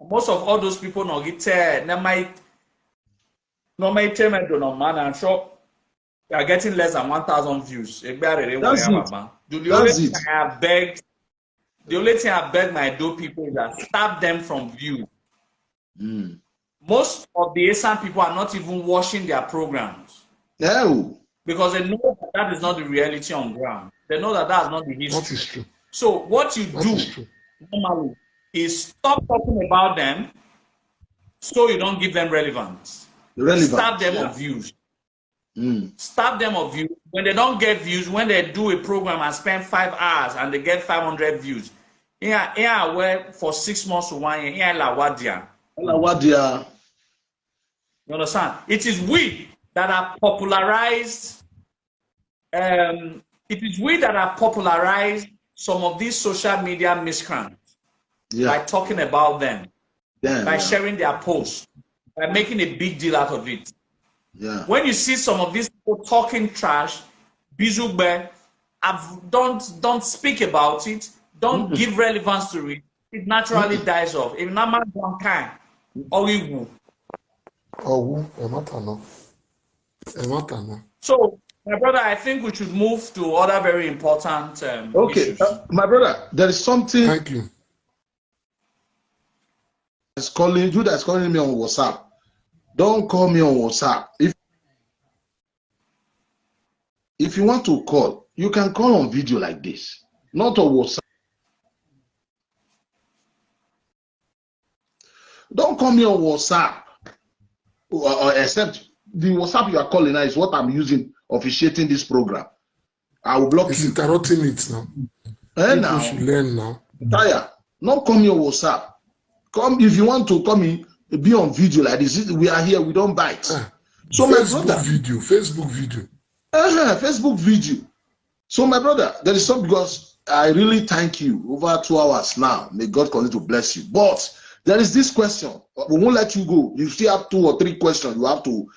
Most of all those people no get no tell me do no man, I'm sure they are getting less than 1,000 views. That's it. The only thing I beg my do people is that stop them from views. Most of the Esan people are not even watching their programs. No. because they know that, that is not the reality on ground. They know that that's not the history. That is true. So what you That do is true. normally is stop talking about them so you don't give them relevance. Starve them of views. Starve them of views. When they don't get views, when they do a program and spend 5 hours and they get 500 views, where for 6 months to 1 year, you understand? It is we that are popularized. It is we that have popularized some of these social media miscreants by talking about them, by sharing their posts, by making a big deal out of it. When you see some of these people talking trash, Bizugbe, don't speak about it, don't give relevance to it, it naturally dies off. If not man one kind, or we will. So, my brother, I think we should move to other very important issues. My brother, there is something. Thank you. That's calling you. That's calling me on WhatsApp. Don't call me on WhatsApp. If you want to call, you can call on video like this, not on WhatsApp. Don't call me on WhatsApp, except the WhatsApp you are calling now is what I'm using officiating this program. I will block you. Interrupting it now. People should learn now. Tire, not call me on WhatsApp. Come if you want to come in, be on video like this. We are here. We don't bite. So Facebook video. Facebook video. So my brother, there is some, because I really thank you over 2 hours now. May God continue to bless you. But there is this question. We won't let you go. You still have 2 or 3 questions. You have to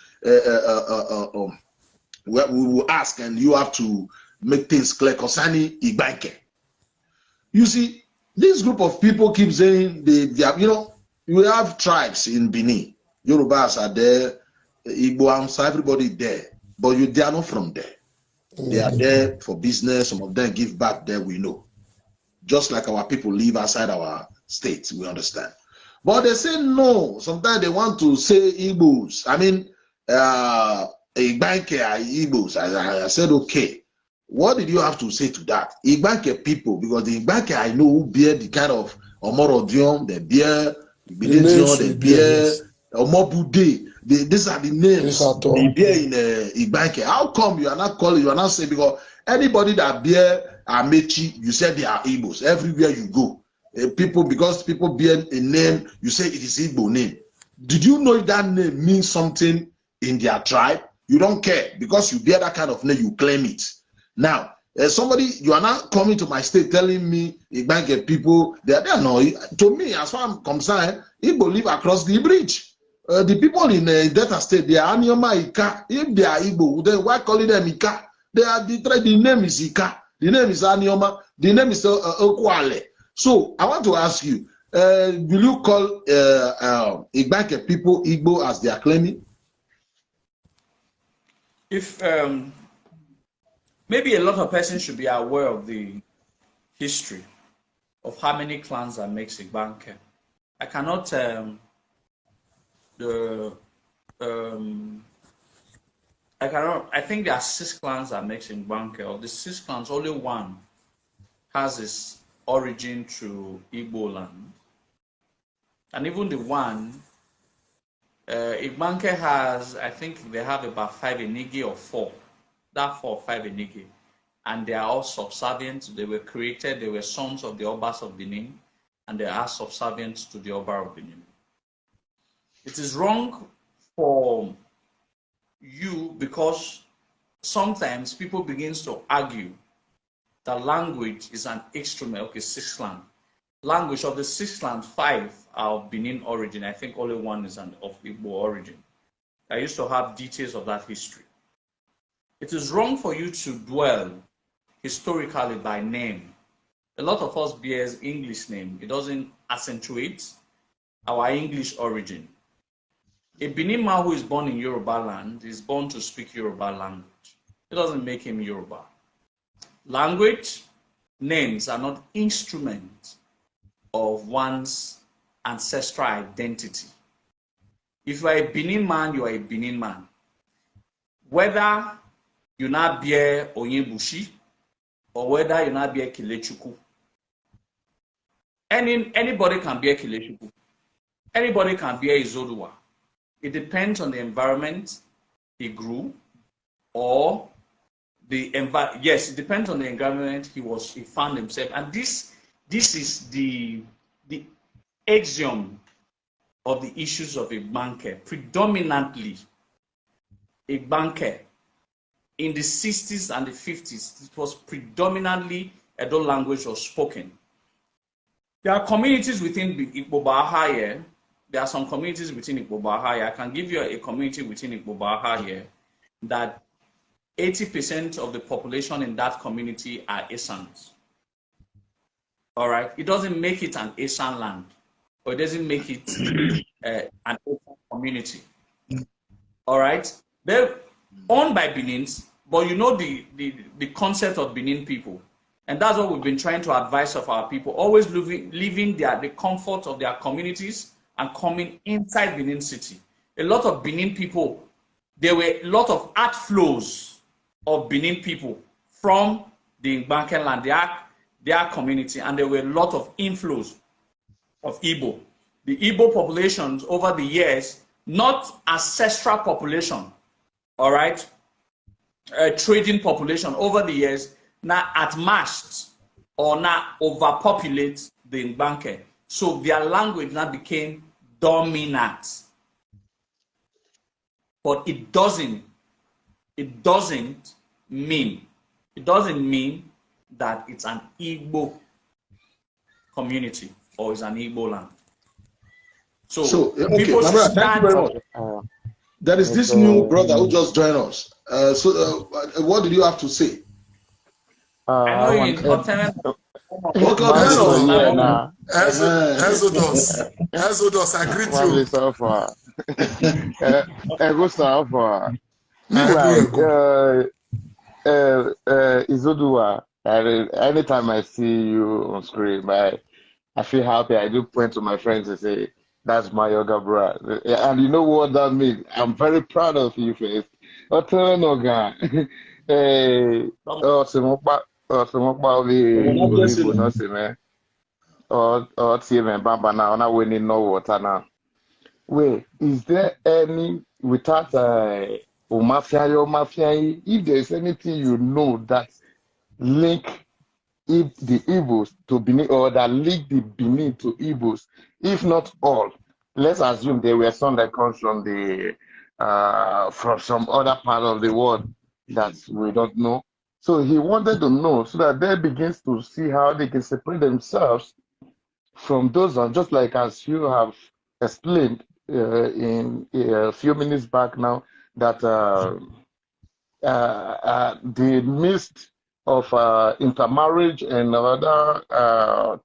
we will ask, and you have to make things clear concerning Igbanke. You see, this group of people keep saying they are, you know, we have tribes in Benin. Yorubas are there, Igbo, Amsa, everybody there. But they are not from there. They are there for business. Some of them give back there, we know. Just like our people live outside our states, we understand. But they say no. Sometimes they want to say Igbos. I mean, Igbanke are Igbos. I said, okay. What did you have to say to that? Igbanke people, because the Igbanke I know who bear the kind of Omorodion, they bear Biledion, they bear Omobude. These are the names they bear in Igbanke. How come you are not calling, you are not saying, because anybody that bear Amechi, you said they are Igbos. Everywhere you go. Because people bear a name, you say it is Igbo name. Did you know that name means something in their tribe? You don't care. Because you bear that kind of name, you claim it. Now, somebody, you are not coming to my state telling me Igbanke people, they are no. To me, as far as I'm concerned, Igbo live across the bridge. The people in Delta State, they are Anioma Ika. If they are Igbo, then why calling them Ika? They are the name is Ika. The name is Anioma. The name is Okwale. So I want to ask you, will you call Igbanke people Igbo as they are claiming? If maybe a lot of persons should be aware of the history of how many clans that makes Igbanke. I cannot I think there are 6 clans that makes Igbanke. Of the 6 clans, only one has its origin to Igbo land. And even the one, Igbanke has, I think they have about 5 Enigi or 4. That 4 or 5 Enigi. And they are all subservient. They were created, they were sons of the Obas of Benin, and they are subservient to the Oba of Benin. It is wrong for you, because sometimes people begin to argue that language is an instrument. Okay, 6 lands. Language of the 6 lands, 5 are of Benin origin. I think only 1 is of Igbo origin. I used to have details of that history. It is wrong for you to dwell historically by name. A lot of us bears English name. It doesn't accentuate our English origin. A Benin man who is born in Yoruba land is born to speak Yoruba language. It doesn't make him Yoruba. Language, names are not instruments of one's ancestral identity. If you are a Benin man, you are a Benin man. Whether you not be Onyebushi or whether you not be a Kilechuku. Anybody can be a Kilechuku. Anybody can be a Izoduwa. It depends on the environment he grew, or yes, it depends on the environment he found himself. And this is the axiom of the issues of a banker. Predominantly, a banker in the 60s and the 50s, it was predominantly Edo language was spoken. There are communities within Igbo Baha here. There are some communities within Igbo Baha here. I can give you a community within Igbo Baha here that 80% of the population in that community are Asans. All right, it doesn't make it an Asan land, or it doesn't make it an Asan community. All right, they're owned by Benins, but you know the concept of Benin people, and that's what we've been trying to advise of our people: always leaving the comfort of their communities and coming inside Benin City. A lot of Benin people, there were a lot of outflows of Benin people from the Banken land, their community, and there were a lot of inflows of Igbo. The Igbo populations over the years, not ancestral population, all right, trading population over the years, now outmatched or now overpopulate the Mbanke. So their language now became dominant. But it doesn't mean that it's an Igbo community or it's an Igbo land. So okay, my brother, thank you very much. There is this new brother who just joined us. What did you have to say? I know you in Tottenham. Exodus, I greet you. Izoduwa, anytime I see you on screen, I feel happy. I do point to my friends and say, that's my younger brother. And you know what that means? I'm very proud of you, Faith. Wait, is there any, without if there's anything you know that link the Igbos to Benin, or that link the Benin to Igbos, if not all, let's assume there were some that comes from from some other part of the world that we don't know. So he wanted to know so that they begins to see how they can separate themselves from those ones, just like as you have explained in a few minutes back now, that the mist of intermarriage and other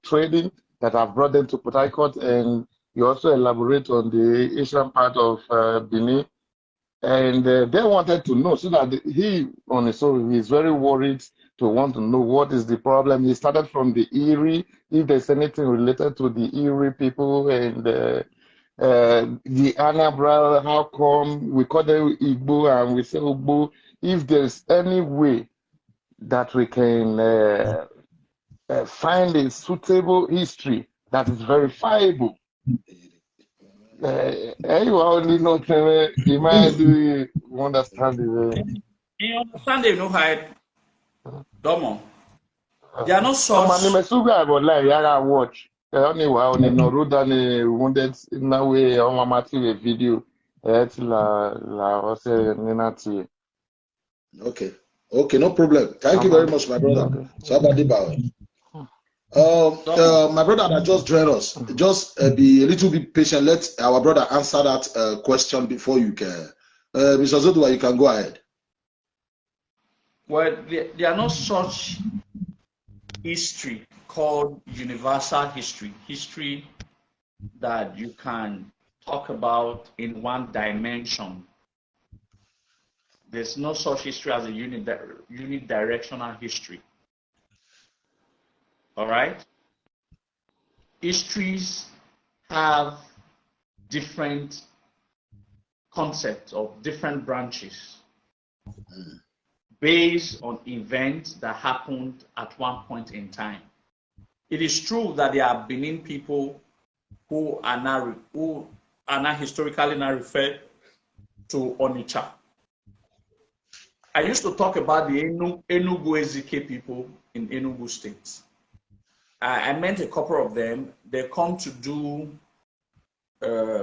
trading that have brought them to Port Harcourt, and you also elaborate on the Asian part of Benin. And they wanted to know, so that he on his own, he's very worried to want to know what is the problem. He started from the Erie, if there's anything related to the Erie people and the Anambra, how come we call them Igbo and we say Ugbo. If there's any way that we can find a suitable history that is verifiable. You only know you might do understand it. You understand it, no hide. Domo. They are not such. Watch. Anyway, on no road and wounded in a way on my material video. Okay, no problem. Thank you very much, my brother. My brother that just joined us, just be a little bit patient. Let our brother answer that question before you can. Mr. Izoduwa, you can go ahead. Well, there are no such history called universal history that you can talk about in one dimension. There's no such history as a unidirectional history. All right? Histories have different concepts of different branches based on events that happened at one point in time. It is true that there are Benin people who are now historically now referred to Onitsha. I used to talk about the Enugu Ezike people in Enugu State. I met a couple of them. They come to do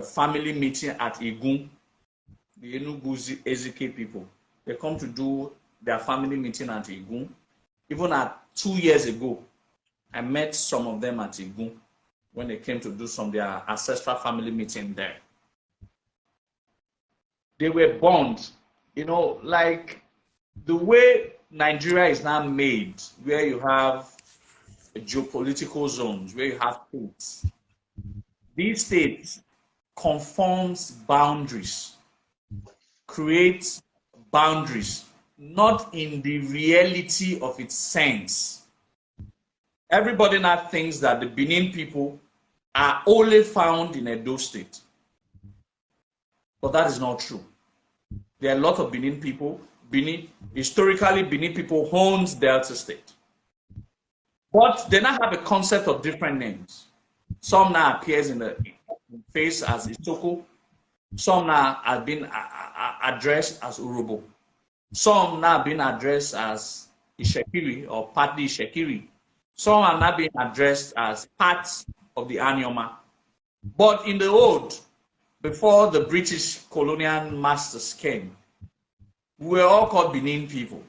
family meeting at Igun, the Enugu Ezike people. They come to do their family meeting at Igun. Even at 2 years ago, I met some of them at Igun when they came to do some of their ancestral family meeting there. They were bond, you know, like the way Nigeria is now made, where you have geopolitical zones, where you have states. These states conforms boundaries, creates boundaries, not in the reality of its sense. Everybody now thinks that the Benin people are only found in Edo State. But that is not true. There are a lot of Benin people. Historically, Benin people owns Delta State. But they now have a concept of different names. Some now appears in the face as Isoko. Some now have been addressed as Urobo. Some now been addressed as Ishekiri or partly Ishekiri. Some are now being addressed as parts of the Anyoma. But in the old, before the British colonial masters came, we were all called Benin people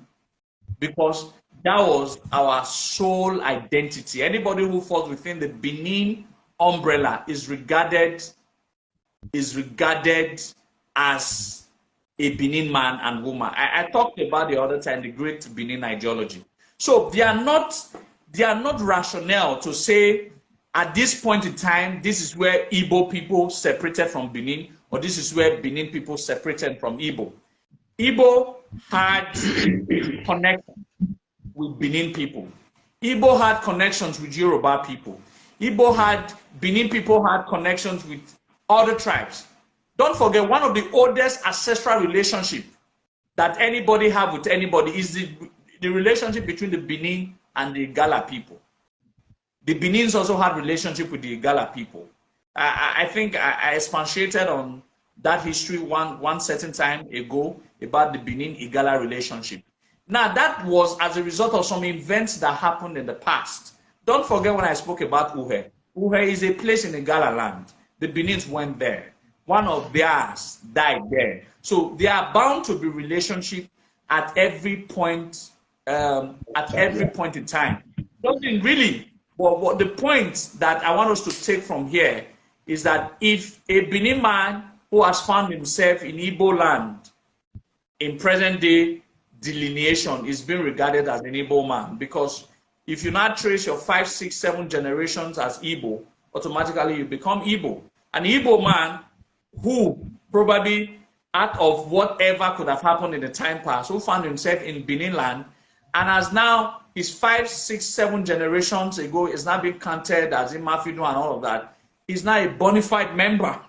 because that was our sole identity. Anybody who falls within the Benin umbrella is regarded as a Benin man and woman. I talked about the other time the great Benin ideology. So they are not rational to say at this point in time this is where Igbo people separated from Benin, or this is where Benin people separated from Igbo. Igbo had connection with Benin people. Igbo had connections with Yoruba people. Benin people had connections with other tribes. Don't forget, one of the oldest ancestral relationship that anybody have with anybody is the relationship between the Benin and the Igala people. The Benins also had relationship with the Igala people. I think I expatiated on that history one certain time ago about the Benin-Igala relationship. Now, that was as a result of some events that happened in the past. Don't forget when I spoke about Uhe. Uhe is a place in Igala land. The Benins went there. One of theirs died there. So there are bound to be relationship at every point, point in time. Nothing really. But what the point that I want us to take from here is that if a Benin man who has found himself in Igbo land in present day delineation is being regarded as an Igbo man, because if you not trace your 5, 6, 7 generations as Igbo, automatically you become Igbo. An Igbo man who probably out of whatever could have happened in the time past, who found himself in Benin land and has now his 5, 6, 7 generations ago is now being counted as Imafidu and all of that, is now a bona fide member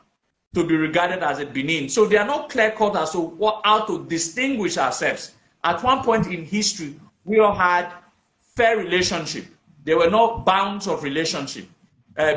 to be regarded as a Benin. So they are not clear cut as to how to distinguish ourselves. At one point in history, we all had fair relationship. There were no bounds of relationship,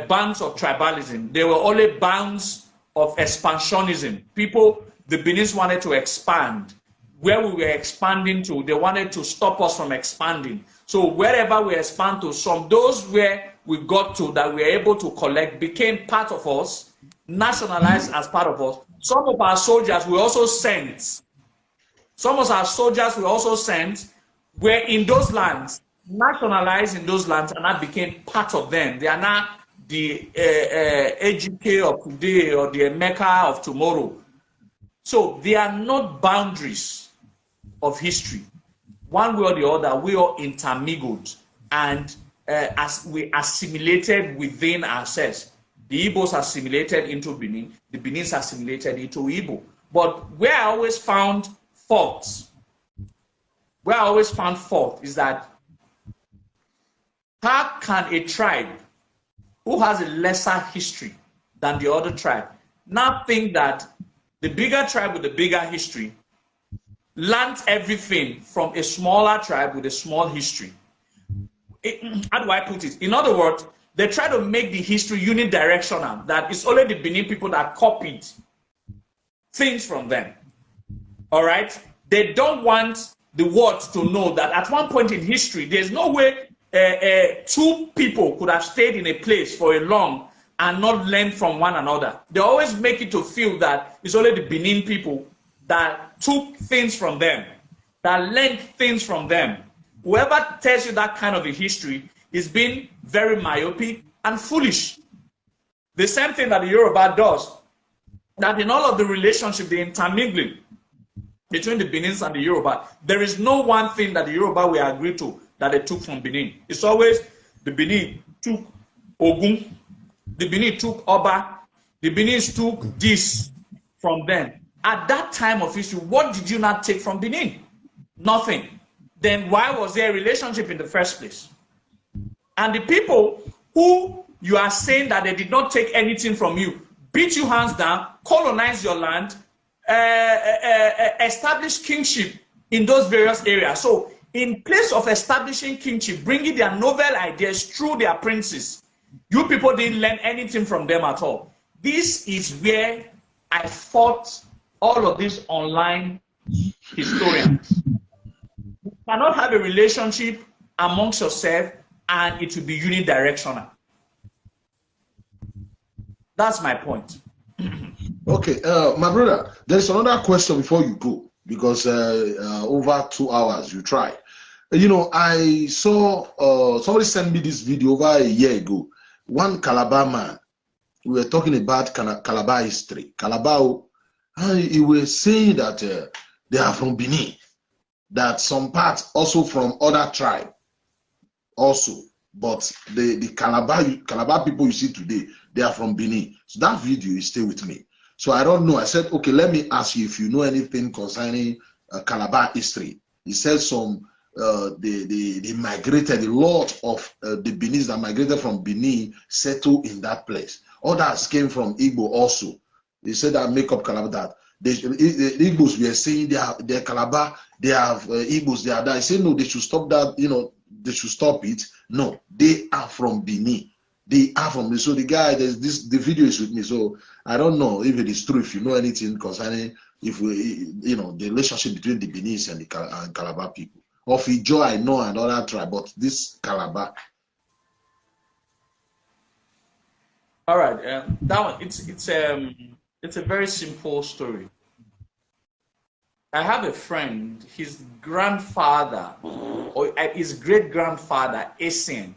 bounds of tribalism. There were only bounds of expansionism. People, the Benins wanted to expand. Where we were expanding to, they wanted to stop us from expanding. So wherever we expand to, some those where we got to that we were able to collect became part of us, nationalized as part of us. Some of our soldiers were also sent. Some of our soldiers were also sent, were in those lands, nationalized in those lands, and that became part of them. They are now the AGK of today or the Emeka of tomorrow. So they are not boundaries of history. One way or the other, we are intermingled, and as we assimilated within ourselves. The Igbos assimilated into Benin, the Benins assimilated into Igbo. But where I always found fault, is that how can a tribe who has a lesser history than the other tribe now think that the bigger tribe with the bigger history learned everything from a smaller tribe with a small history. How do I put it? In other words, they try to make the history unidirectional, that it's only the Benin people that copied things from them. All right? They don't want the world to know that at one point in history, there's no way two people could have stayed in a place for a long and not learn from one another. They always make it to feel that it's only the Benin people that took things from them, that learned things from them. Whoever tells you that kind of a history is being very myopic and foolish. The same thing that the Yoruba does, that in all of the relationship, the intermingling between the Benins and the Yoruba, there is no one thing that the Yoruba will agree to that they took from Benin. It's always the Benin took Ogun, the Benin took Oba, the Benins took this from them. At that time of history, what did you not take from Benin? Nothing. Then why was there a relationship in the first place? And the people who you are saying that they did not take anything from you, beat you hands down, colonize your land, establish kingship in those various areas. So in place of establishing kingship, bringing their novel ideas through their princes, you people didn't learn anything from them at all. This is where I fought all of these online historians. You cannot have a relationship amongst yourself and it will be unidirectional. That's my point. Okay, my brother, there's another question before you go, because over 2 hours you try. You know, I saw somebody sent me this video over a year ago. One Calabar man, we were talking about Calabar history. Calabar, and he was saying that they are from Benin, that some parts also from other tribe also, but the Calabar people you see today, they are from Benin. So that video is still with me. So I don't know. I said, okay, let me ask you if you know anything concerning Calabar history. He said some they migrated, a lot of the Benis that migrated from Benin settled in that place. Others came from Igbo also. They said that make up Calabar that. The Igbos were saying they are Calabar, they have Igbos, they are that. I said no, they should stop that, you know, they should stop it. No, they are from Benin. They are from me. So the guy, the video is with me. So I don't know if it is true, if you know anything concerning, if we, you know, the relationship between the Benis and the Calabar people. Of Ijo, I know another tribe, but this Calabar. All right, that one, it's a very simple story. I have a friend, his grandfather, or his great-grandfather, Essien,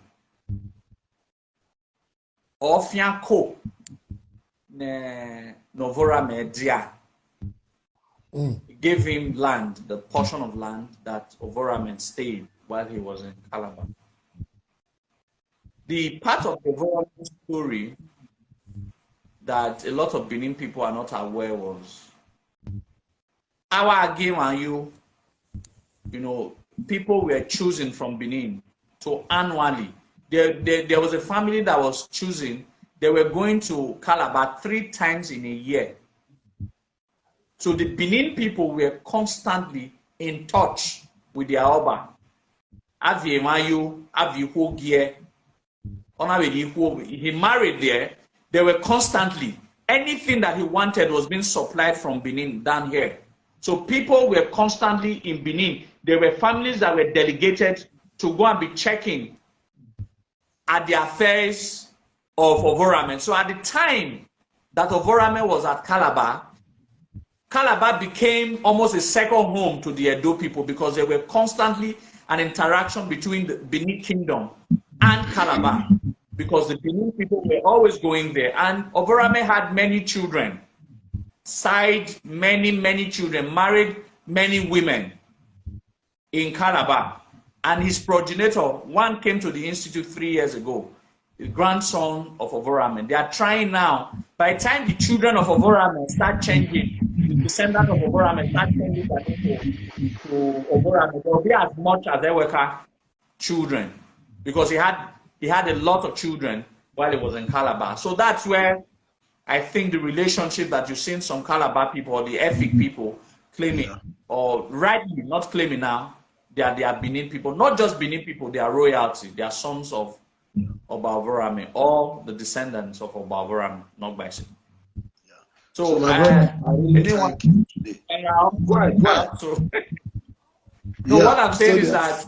Ofianko, Novora Media, gave him land, the portion of land that Ovoramen stayed while he was in Calabar. The part of the Ovoramen story that a lot of Benin people are not aware was our game and you know, people were choosing from Benin to annually. There was a family that was choosing, they were going to Calabar 3 times in a year. So the Benin people were constantly in touch with their Oba. He married there. They were constantly, anything that he wanted was being supplied from Benin down here. So people were constantly in Benin. There were families that were delegated to go and be checking at the affairs of Ovoramen. So at the time that Ovoramen was at Calabar, Calabar became almost a second home to the Edo people, because there were constantly an interaction between the Benin Kingdom and Calabar, because the Benin people were always going there. And Ovoramen had many children, many children, married many women in Calabar. And his progenitor, one came to the institute 3 years ago, the grandson of Ovoramen. They are trying now. By the time the children of Ovoramen start changing, the descendants of Ovoramen start changing to Ovoramen, there will be as much as Eweka children, because he had a lot of children while he was in Calabar. So that's where I think the relationship that you see in some Calabar people, or the ethnic people, claiming, or rightly not claiming now, that they are Benin people. Not just Benin people, they are royalty. They are sons of Obavorame, all the descendants of Obavorame, not by sin. So So my brother, I really anyone, thank you today. Go ahead. no, Yeah, what I'm saying So is there. that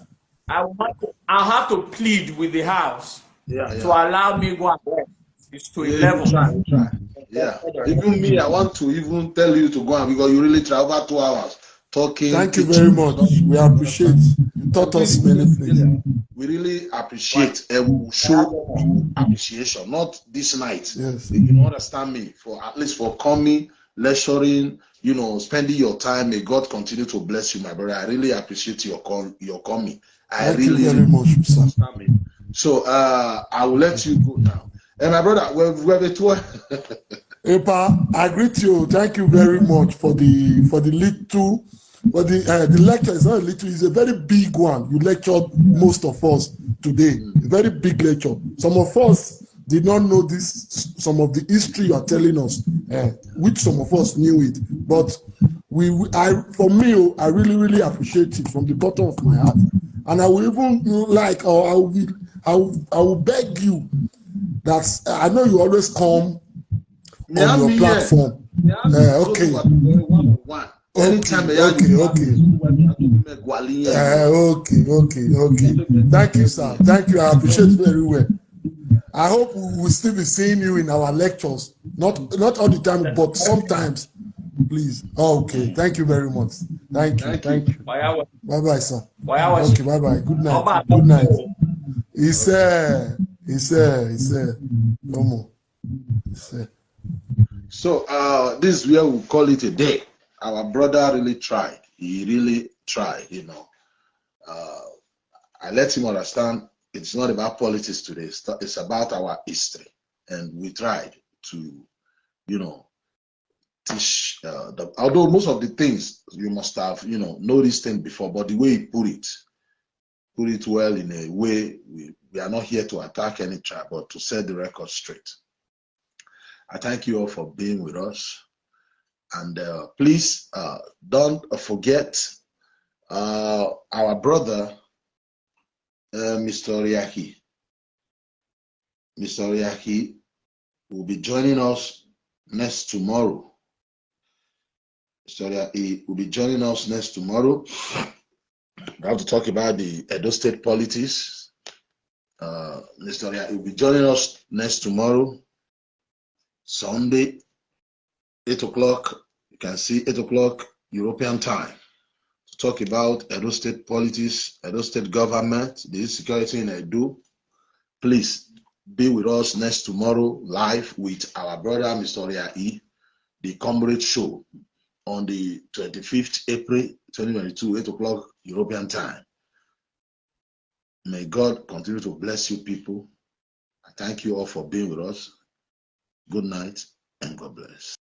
I'll have to plead with the house yeah, to yeah. allow me go and rest. It's to Yeah, you 11. try. Yeah. Even me, I want to even tell you to go on because you really try over 2 hours talking, Thank you very teaching. much. We appreciate. You taught us many things. We really appreciate and we will show you appreciation, not this night. Yes. You understand me? For at least for coming, lecturing, spending your time. May God continue to bless you, my brother. I really appreciate your coming. I Thank you really, very really much, sir. understand me. So I will let you go now. And my brother, we have a tour. Epa, I greet you. Thank you very much for the little, but the lecture is not a little. It's a very big one. You lectured most of us today. A very big lecture. Some of us did not know this. Some of the history you are telling us, which some of us knew it, but for me, I really, really appreciate it from the bottom of my heart, and I will even like, or I will beg you that I know you always come on your platform. Okay. Anytime Okay. Thank you, sir. Thank you. I appreciate it very well. I hope we will still be seeing you in our lectures. Not all the time, but sometimes. Please. Okay. Thank you very much. Thank you. Bye bye, sir. Okay. Bye bye. Good night. Good night. He said. No more. He said. So this is where we call it a day. Our brother really tried. He really tried, I let him understand it's not about politics today. It's about our history. And we tried to, teach, although most of the things you must have, know this thing before, but the way he put it well in a way, we are not here to attack any tribe, but to set the record straight. I thank you all for being with us. And please don't forget our brother, Mr. Oriaki. Mr. Oriaki will be joining us next tomorrow. Mr. Oriaki will be joining us next tomorrow. We have to talk about the Edo State politics. Mr. Oriaki will be joining us next tomorrow, Sunday, 8 o'clock. You can see 8 o'clock European time, to talk about Edo State politics, Edo State government, the insecurity in Edo. Please be with us next tomorrow live with our brother, Mr. Oriaki, the Comrade Show on the 25th April 2022, 8 o'clock European time. May God continue to bless you people. I thank you all for being with us. Good night and God bless.